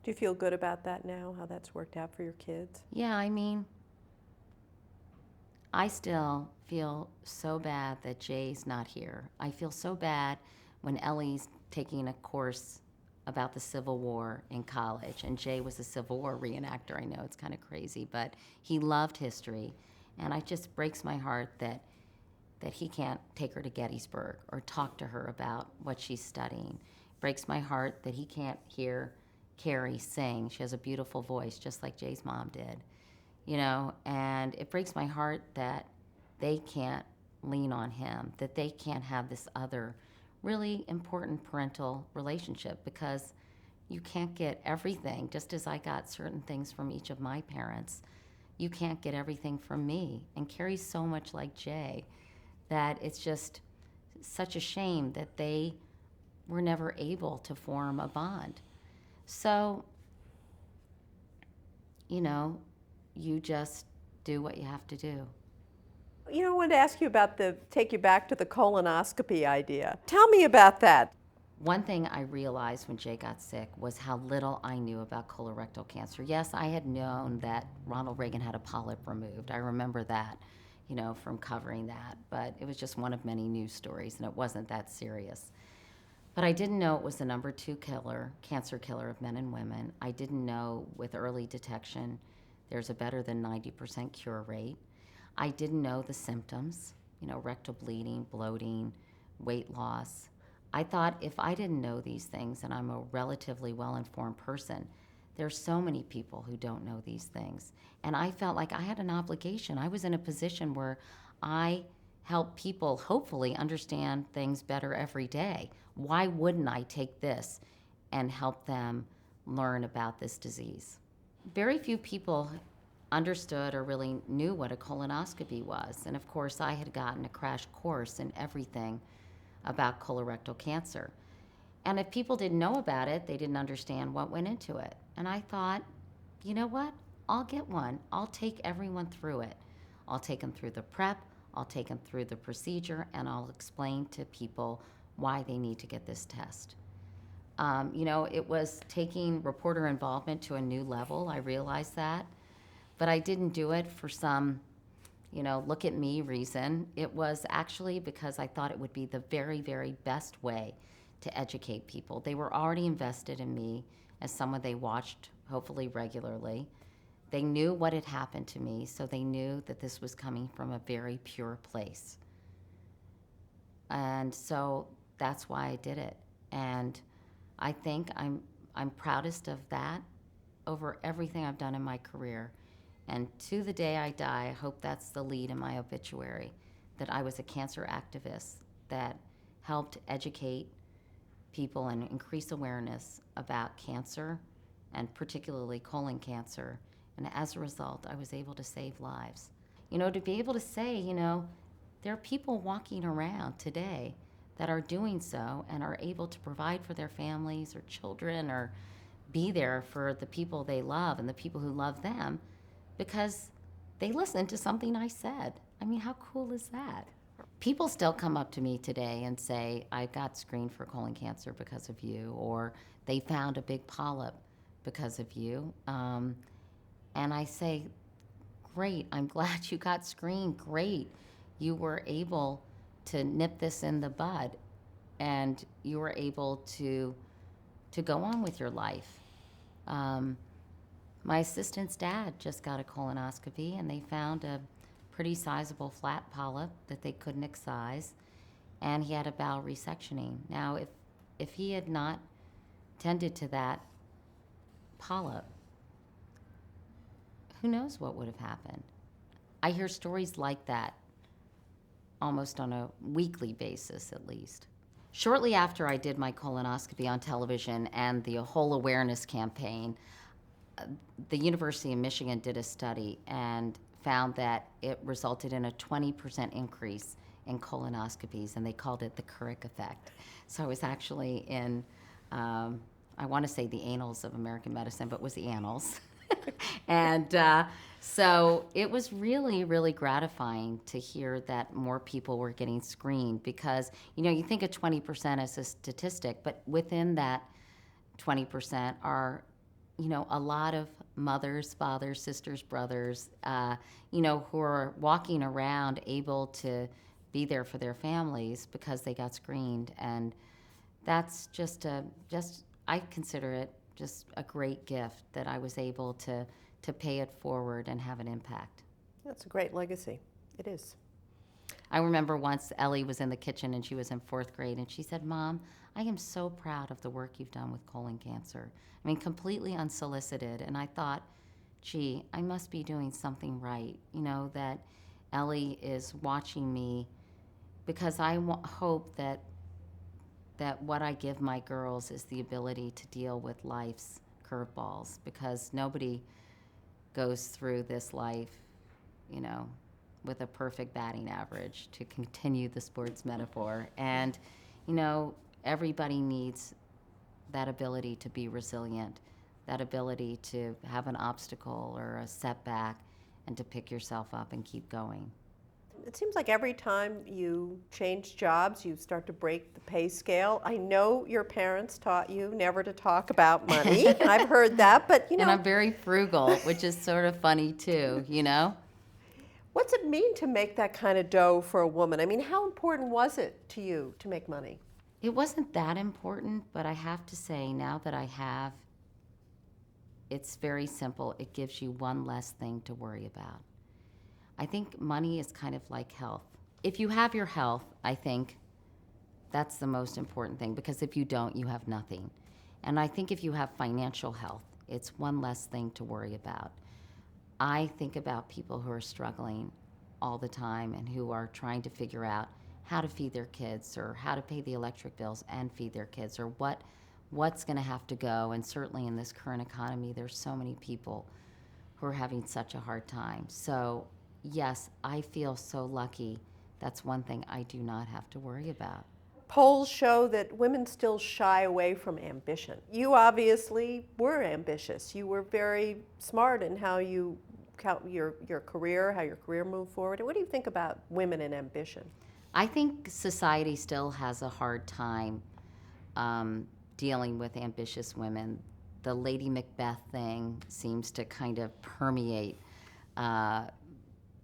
Do you feel good about that now, how that's worked out for your kids? Yeah, I mean, I still feel so bad that Jay's not here. I feel so bad when Ellie's taking a course about the Civil War in college, and Jay was a Civil War reenactor. I know it's kind of crazy, but he loved history, and it just breaks my heart that he can't take her to Gettysburg or talk to her about what she's studying. It breaks my heart that he can't hear Carrie sing. She has a beautiful voice, just like Jay's mom did, you know, and it breaks my heart that they can't lean on him, that they can't have this other really important parental relationship, because you can't get everything. Just as I got certain things from each of my parents, you can't get everything from me. And Carrie's so much like Jay that it's just such a shame that they were never able to form a bond. So, you know, you just do what you have to do. You know, I wanted to ask you about take you back to the colonoscopy idea. Tell me about that. One thing I realized when Jay got sick was how little I knew about colorectal cancer. Yes, I had known that Ronald Reagan had a polyp removed. I remember that, you know, from covering that, but it was just one of many news stories, and it wasn't that serious. But I didn't know it was the number 2 cancer killer of men and women. I didn't know with early detection there's a better than 90% cure rate. I didn't know the symptoms, rectal bleeding, bloating, weight loss. I thought if I didn't know these things, and I'm a relatively well-informed person, there's so many people who don't know these things. And I felt like I had an obligation. I was in a position where I help people hopefully understand things better every day. Why wouldn't I take this and help them learn about this disease? Very few people understood or really knew what a colonoscopy was. And of course, I had gotten a crash course in everything about colorectal cancer. And if people didn't know about it, they didn't understand what went into it. And I thought, you know what? I'll get one. I'll take everyone through it. I'll take them through the prep, I'll take them through the procedure, and I'll explain to people why they need to get this test. It was taking reporter involvement to a new level. I realized that. But I didn't do it for some, look at me reason. It was actually because I thought it would be the very, very best way to educate people. They were already invested in me as someone they watched, hopefully regularly. They knew what had happened to me, so they knew that this was coming from a very pure place. And so that's why I did it. And I think I'm proudest of that over everything I've done in my career. And to the day I die, I hope that's the lead in my obituary, that I was a cancer activist that helped educate people and increase awareness about cancer, and particularly colon cancer. And as a result, I was able to save lives. To be able to say, there are people walking around today that are doing so and are able to provide for their families or children or be there for the people they love and the people who love them because they listened to something I said. I mean, how cool is that? People still come up to me today and say, I got screened for colon cancer because of you, or they found a big polyp because of you. And I say, great, I'm glad you got screened, great. You were able to nip this in the bud, and you were able to go on with your life. My assistant's dad just got a colonoscopy, and they found a pretty sizable flat polyp that they couldn't excise, and he had a bowel resectioning. Now, if he had not tended to that polyp, who knows what would have happened? I hear stories like that almost on a weekly basis, at least. Shortly after I did my colonoscopy on television and the whole awareness campaign, the University of Michigan did a study and found that it resulted in a 20% increase in colonoscopies, and they called it the Couric effect. So I was actually in, I want to say the annals of American medicine, but it was the annals. And so it was really, really gratifying to hear that more people were getting screened because, you think of 20% as a statistic, but within that 20% are, a lot of mothers, fathers, sisters, brothers, who are walking around able to be there for their families because they got screened. And that's I consider it just a great gift that I was able to pay it forward and have an impact. That's a great legacy. It is. I remember once Ellie was in the kitchen and she was in 4th grade and she said, Mom, I am so proud of the work you've done with colon cancer. I mean, completely unsolicited. And I thought, gee, I must be doing something right, that Ellie is watching me because I hope that what I give my girls is the ability to deal with life's curveballs, because nobody goes through this life, with a perfect batting average, to continue the sports metaphor. And, everybody needs that ability to be resilient, that ability to have an obstacle or a setback and to pick yourself up and keep going. It seems like every time you change jobs, you start to break the pay scale. I know your parents taught you never to talk about money. I've heard that, but And I'm very frugal, which is sort of funny too, What's it mean to make that kind of dough for a woman? I mean, how important was it to you to make money? It wasn't that important, but I have to say, now that I have, it's very simple. It gives you one less thing to worry about. I think money is kind of like health. If you have your health, I think that's the most important thing, because if you don't, you have nothing. And I think if you have financial health, it's one less thing to worry about. I think about people who are struggling all the time and who are trying to figure out how to feed their kids, or how to pay the electric bills and feed their kids, or what's going to have to go. And certainly in this current economy, there's so many people who are having such a hard time. So yes, I feel so lucky. That's one thing I do not have to worry about. Polls show that women still shy away from ambition. You obviously were ambitious. You were very smart in how you your career, how your career moved forward. What do you think about women and ambition? I think society still has a hard time dealing with ambitious women. The Lady Macbeth thing seems to kind of permeate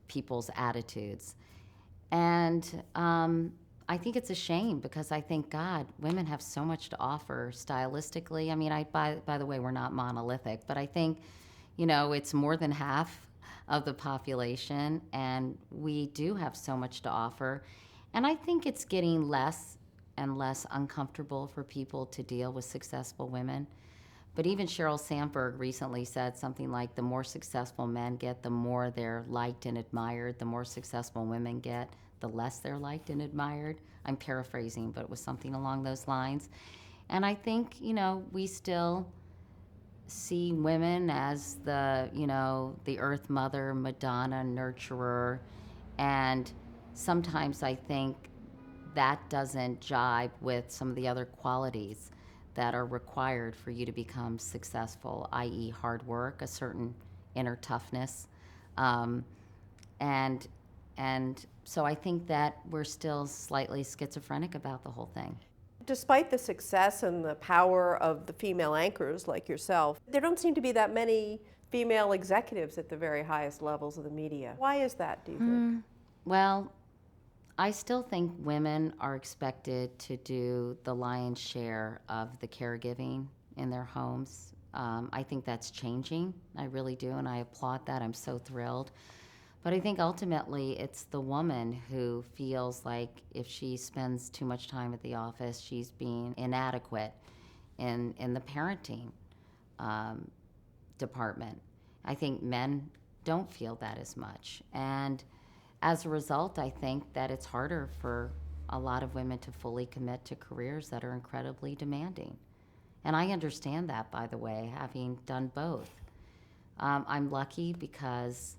people's attitudes. And I think it's a shame, because I think, God, women have so much to offer stylistically. I mean, by the way, we're not monolithic, but I think, it's more than half of the population, and we do have so much to offer. And I think it's getting less and less uncomfortable for people to deal with successful women. But even Sheryl Sandberg recently said something like, the more successful men get, the more they're liked and admired. The more successful women get, the less they're liked and admired. I'm paraphrasing, but it was something along those lines. And I think, we still see women as the earth mother, Madonna, nurturer. And sometimes I think that doesn't jibe with some of the other qualities that are required for you to become successful, i.e. hard work, a certain inner toughness. And so I think that we're still slightly schizophrenic about the whole thing. Despite the success and the power of the female anchors like yourself, there don't seem to be that many female executives at the very highest levels of the media. Why is that, do you think? Well, I still think women are expected to do the lion's share of the caregiving in their homes. I think that's changing. I really do, and I applaud that. I'm so thrilled. But I think ultimately it's the woman who feels like if she spends too much time at the office, she's being inadequate in the parenting department. I think men don't feel that as much. And as a result, I think that it's harder for a lot of women to fully commit to careers that are incredibly demanding. And I understand that, by the way, having done both. I'm lucky because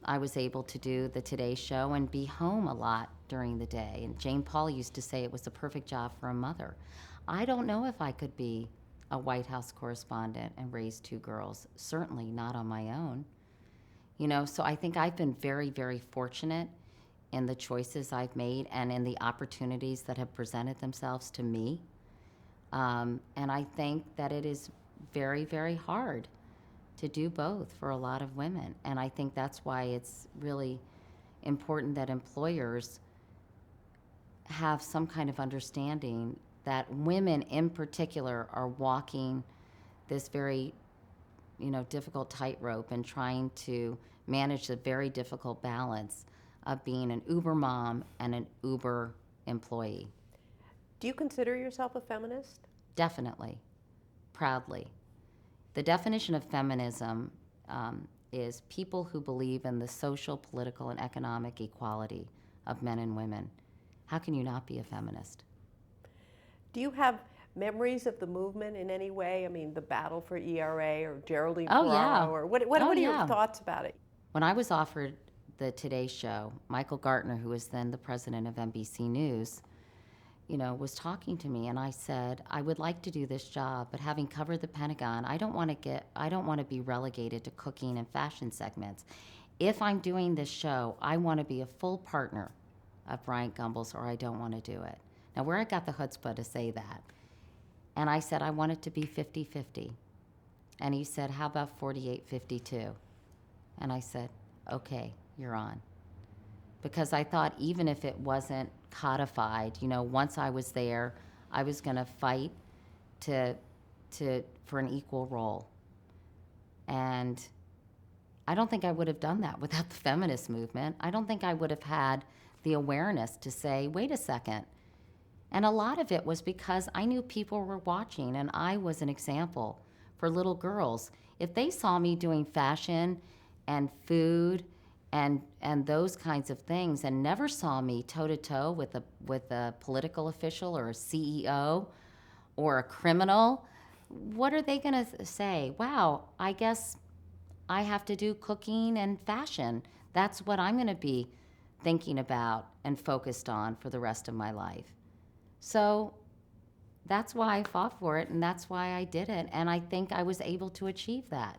I was able to do the Today Show and be home a lot during the day. And Jane Paul used to say it was the perfect job for a mother. I don't know if I could be a White House correspondent and raise two girls, certainly not on my own. So I think I've been very, very fortunate in the choices I've made and in the opportunities that have presented themselves to me. And I think that it is very, very hard to do both for a lot of women. And I think that's why it's really important that employers have some kind of understanding that women in particular are walking this very, difficult tightrope and trying to manage the very difficult balance of being an Uber mom and an Uber employee. Do you consider yourself a feminist? Definitely, proudly. The definition of feminism is people who believe in the social, political, and economic equality of men and women. How can you not be a feminist? Do you have memories of the movement in any way? I mean, the battle for ERA or Geraldine Oh, Ferraro, yeah. or what Oh, are your yeah. thoughts about it? When I was offered the Today Show, Michael Gartner, who was then the president of NBC News, was talking to me, and I said, I would like to do this job, but having covered the Pentagon, I don't want to be relegated to cooking and fashion segments. If I'm doing this show, I want to be a full partner of Bryant Gumbel's, or I don't want to do it. Now, where I got the chutzpah to say that, and I said I want it to be 50-50. And he said, how about 48-52? And I said, okay, you're on. Because I thought even if it wasn't codified, once I was there, I was going to fight for an equal role. And I don't think I would have done that without the feminist movement. I don't think I would have had the awareness to say, wait a second. And a lot of it was because I knew people were watching, and I was an example for little girls. If they saw me doing fashion and food and those kinds of things, and never saw me toe to toe with a political official or a CEO or a criminal, what are they going to say? Wow, I guess I have to do cooking and fashion. That's what I'm going to be thinking about and focused on for the rest of my life. So that's why I fought for it, and that's why I did it, and I think I was able to achieve that.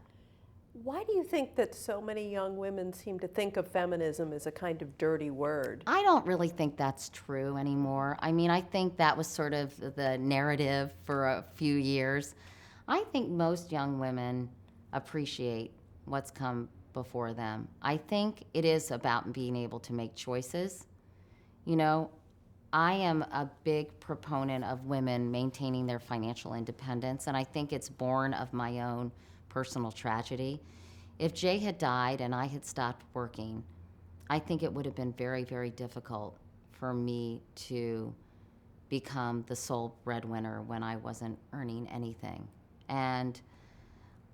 Why do you think that so many young women seem to think of feminism as a kind of dirty word? I don't really think that's true anymore. I mean, I think that was sort of the narrative for a few years. I think most young women appreciate what's come before them. I think it is about being able to make choices. You know, I am a big proponent of women maintaining their financial independence, and I think it's born of my own personal tragedy. If Jay had died and I had stopped working, I think it would have been very, very difficult for me to become the sole breadwinner when I wasn't earning anything. And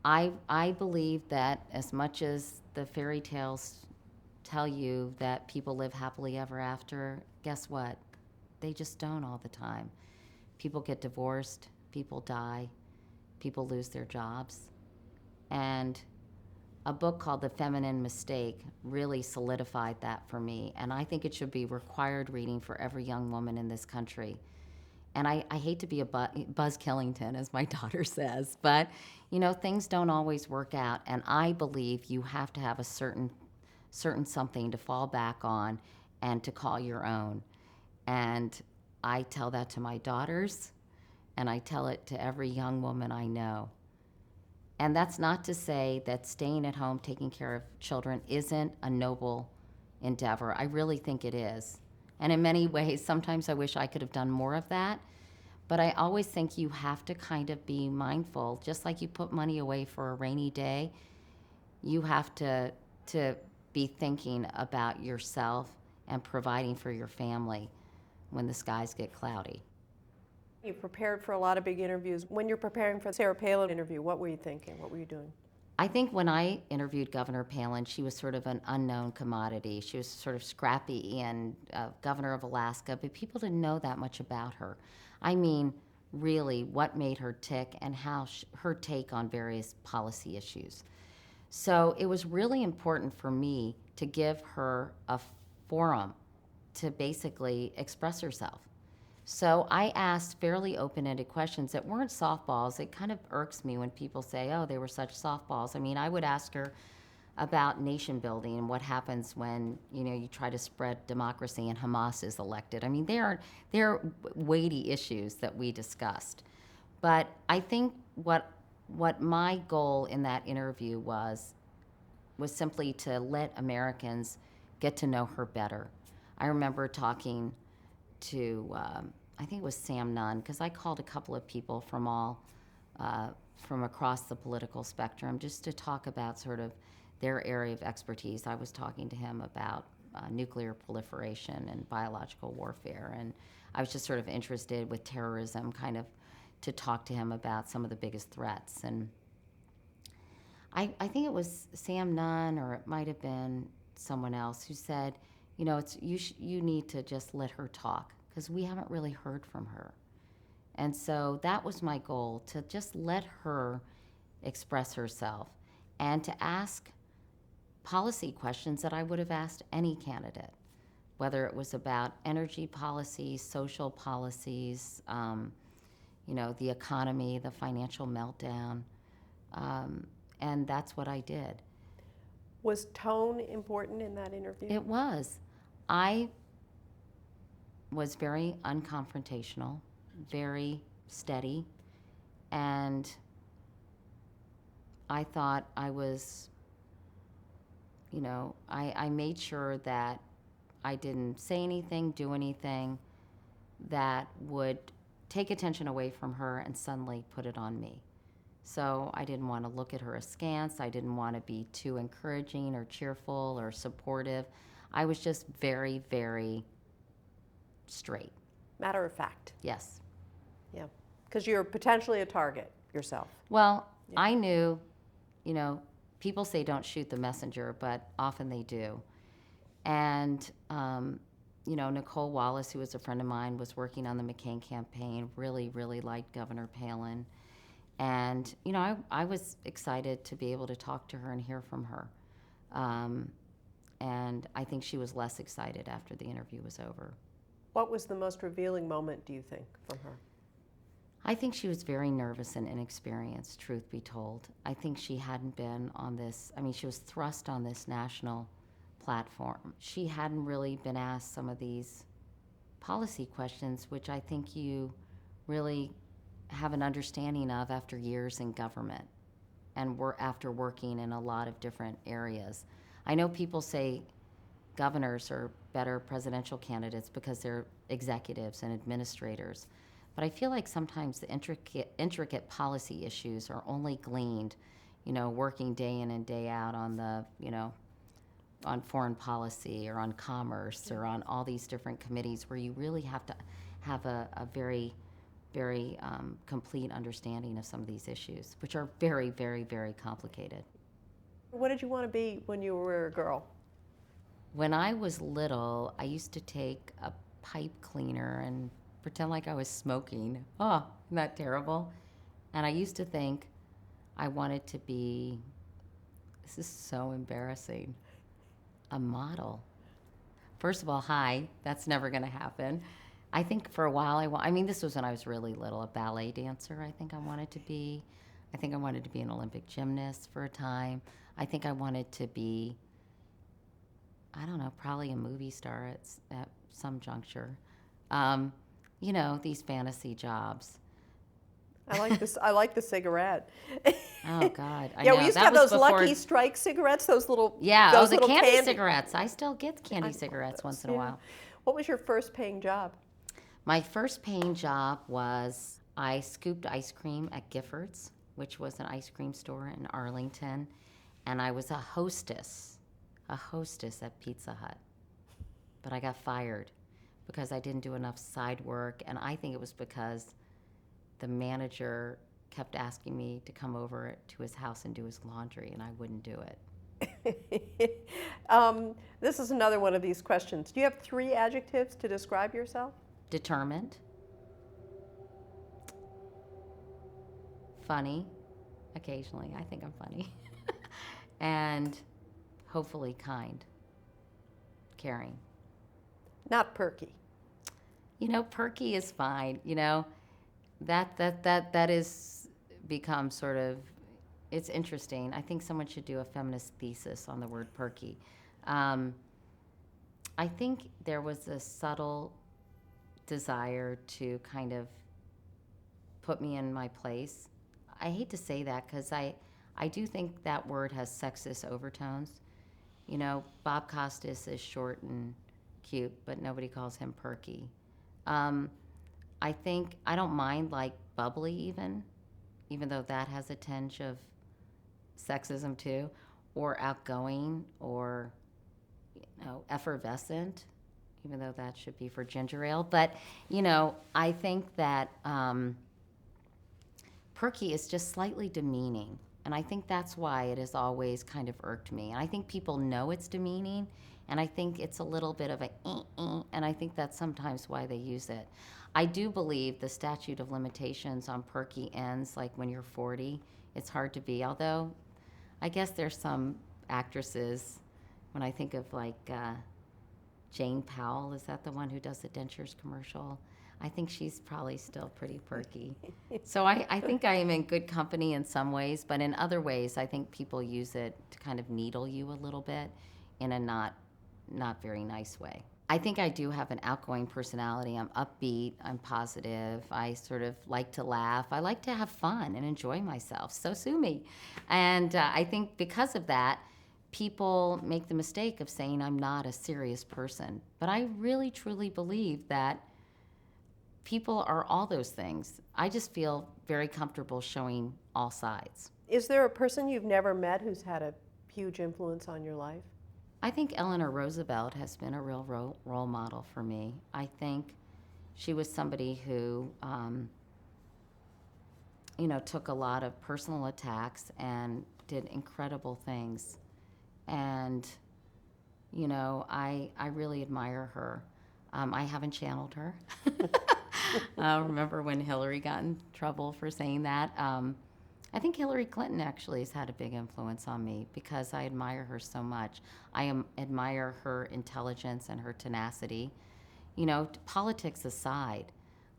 I believe that as much as the fairy tales tell you that people live happily ever after, guess what? They just don't all the time. People get divorced, people die, people lose their jobs. And a book called The Feminine Mistake really solidified that for me. And I think it should be required reading for every young woman in this country. And I hate to be a Buzz Killington, as my daughter says, but you know, things don't always work out. And I believe you have to have a certain something to fall back on and to call your own. And I tell that to my daughters, and I tell it to every young woman I know. And that's not to say that staying at home, taking care of children isn't a noble endeavor. I really think it is. And in many ways, sometimes I wish I could have done more of that. But I always think you have to kind of be mindful. Just like you put money away for a rainy day, you have to be thinking about yourself and providing for your family when the skies get cloudy. You prepared for a lot of big interviews. When you're preparing for the Sarah Palin interview, what were you thinking? What were you doing? I think when I interviewed Governor Palin, she was sort of an unknown commodity. She was sort of scrappy and governor of Alaska, but people didn't know that much about her. I mean, really, what made her tick and how her take on various policy issues. So it was really important for me to give her a forum to basically express herself. So I asked fairly open-ended questions that weren't softballs. It kind of irks me when people say, oh, they were such softballs. I mean, I would ask her about nation building and what happens when, you know, you try to spread democracy and Hamas is elected. I mean, there are weighty issues that we discussed. But I think what my goal in that interview was simply to let Americans get to know her better. I remember talking to, I think it was Sam Nunn, because I called a couple of people from across the political spectrum just to talk about sort of their area of expertise. I was talking to him about nuclear proliferation and biological warfare, and I was just sort of interested with terrorism, kind of to talk to him about some of the biggest threats. And I think it was Sam Nunn, or it might have been someone else, who said, you know, you need to just let her talk, because we haven't really heard from her. And so that was my goal, to just let her express herself and to ask policy questions that I would have asked any candidate, whether it was about energy policies, social policies, you know, the economy, the financial meltdown, and that's what I did. Was tone important in that interview? It was. I was very unconfrontational, very steady, and I thought I was, you know, I made sure that I didn't say anything, do anything that would take attention away from her and suddenly put it on me. So I didn't want to look at her askance. I didn't want to be too encouraging or cheerful or supportive. I was just very, very straight. Matter of fact. Yes. Yeah. Because you're potentially a target yourself. Well, I knew, people say don't shoot the messenger, but often they do. And, Nicole Wallace, who was a friend of mine, was working on the McCain campaign, really, really liked Governor Palin. And, I was excited to be able to talk to her and hear from her. And I think she was less excited after the interview was over. What was the most revealing moment, do you think, from her? I think she was very nervous and inexperienced, truth be told. I think she hadn't been on this, she was thrust on this national platform. She hadn't really been asked some of these policy questions, which I think you really have an understanding of after years in government and after working in a lot of different areas. I know people say governors are better presidential candidates because they're executives and administrators. But I feel like sometimes the intricate policy issues are only gleaned, working day in and day out on on foreign policy or on commerce or on all these different committees where you really have to have a very, very complete understanding of some of these issues, which are very, very, very complicated. What did you want to be when you were a girl? When I was little, I used to take a pipe cleaner and pretend like I was smoking. Oh, isn't that terrible? And I used to think I wanted to be, this is so embarrassing, a model. First of all, hi, that's never going to happen. I think for a while this was when I was really little, a ballet dancer I think I wanted to be. I think I wanted to be an Olympic gymnast for a time. I think I wanted to be, I don't know, probably a movie star at some juncture. These fantasy jobs. I like this. I like the cigarette. Oh God! I Yeah, know. we used to That have was those before- Lucky Strike cigarettes. Those little. Yeah, those the little candy cigarettes. I still get candy I cigarettes love once those, in a yeah. while. What was your first paying job? My first paying job was I scooped ice cream at Giffords, which was an ice cream store in Arlington, and I was a hostess at Pizza Hut. But I got fired because I didn't do enough side work, and I think it was because the manager kept asking me to come over to his house and do his laundry, and I wouldn't do it. This is another one of these questions. Do you have 3 adjectives to describe yourself? Determined, funny, occasionally, I think I'm funny, and hopefully kind, caring. Not perky. Perky is fine. That is become sort of, it's interesting. I think someone should do a feminist thesis on the word perky. I think there was a subtle desire to kind of put me in my place. I hate to say that because I do think that word has sexist overtones. Bob Costas is short and cute, but nobody calls him perky. I think I don't mind like bubbly even though that has a tinge of sexism too, or outgoing, or effervescent, even though that should be for ginger ale. But I think that perky is just slightly demeaning, and I think that's why it has always kind of irked me. And I think people know it's demeaning, and I think it's a little bit of and I think that's sometimes why they use it. I do believe the statute of limitations on perky ends like when you're 40. It's hard to be, although I guess there's some actresses, when I think of like Jane Powell, is that the one who does the dentures commercial? I think she's probably still pretty perky. So I think I am in good company in some ways, but in other ways, I think people use it to kind of needle you a little bit in a not very nice way. I think I do have an outgoing personality. I'm upbeat, I'm positive, I sort of like to laugh, I like to have fun and enjoy myself, so sue me. And I think because of that, people make the mistake of saying I'm not a serious person. But I really truly believe that people are all those things. I just feel very comfortable showing all sides. Is there a person you've never met who's had a huge influence on your life? I think Eleanor Roosevelt has been a real role model for me. I think she was somebody who, took a lot of personal attacks and did incredible things. And, I really admire her. I haven't channeled her. Remember when Hillary got in trouble for saying that? I think Hillary Clinton actually has had a big influence on me because I admire her so much. Admire her intelligence and her tenacity. Politics aside,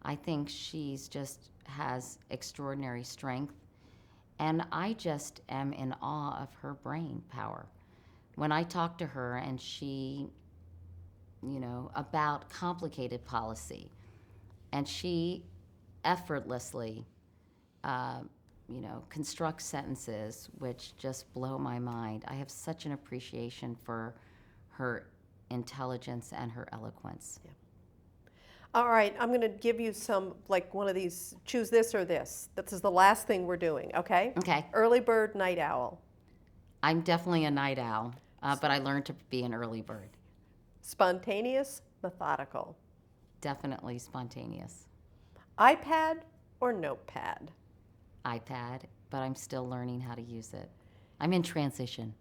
I think she's just has extraordinary strength, and I just am in awe of her brain power. When I talk to her and she, about complicated policy, and she effortlessly, constructs sentences which just blow my mind. I have such an appreciation for her intelligence and her eloquence. Yeah. All right, I'm going to give you some, like one of these, choose this or this. This is the last thing we're doing, okay? Okay. Early bird, night owl. I'm definitely a night owl, but I learned to be an early bird. Spontaneous, methodical. Definitely spontaneous. iPad or notepad? iPad, but I'm still learning how to use it. I'm in transition.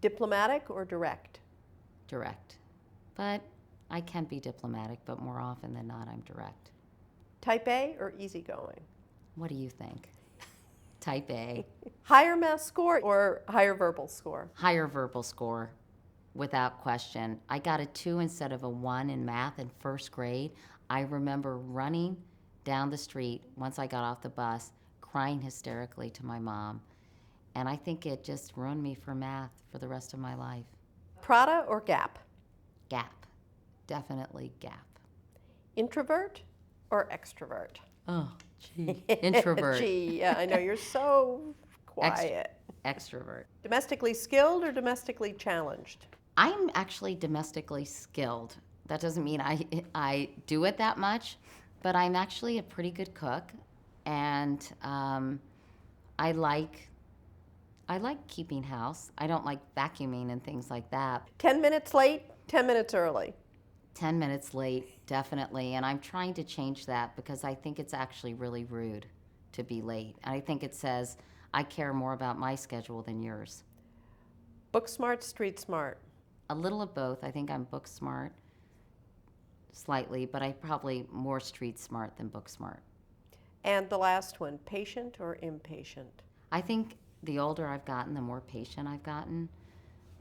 Diplomatic or direct? Direct. But I can be diplomatic, but more often than not, I'm direct. Type A or easygoing? What do you think? Type A. Higher math score or higher verbal score? Higher verbal score, without question. I got a 2 instead of a 1 in math in first grade. I remember running down the street once I got off the bus, crying hysterically to my mom. And I think it just ruined me for math for the rest of my life. Prada or Gap? Gap. Definitely Gap. Introvert or extrovert? Oh, gee. Introvert. Gee, yeah, I know, you're so quiet. Extrovert. Domestically skilled or domestically challenged? I'm actually domestically skilled. That doesn't mean I do it that much, but I'm actually a pretty good cook, and I like keeping house. I don't like vacuuming and things like that. 10 minutes late, 10 minutes early? 10 minutes late, definitely, and I'm trying to change that because I think it's actually really rude to be late. And I think it says I care more about my schedule than yours. Book smart, street smart? A little of both. I think I'm book smart, slightly, but I'm probably more street smart than book smart. And the last one, patient or impatient? I think the older I've gotten, the more patient I've gotten,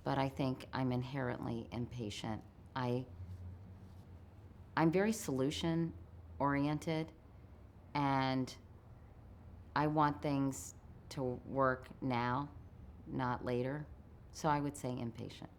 but I think I'm inherently impatient. I'm very solution oriented, and I want things to work now, not later. So I would say impatient.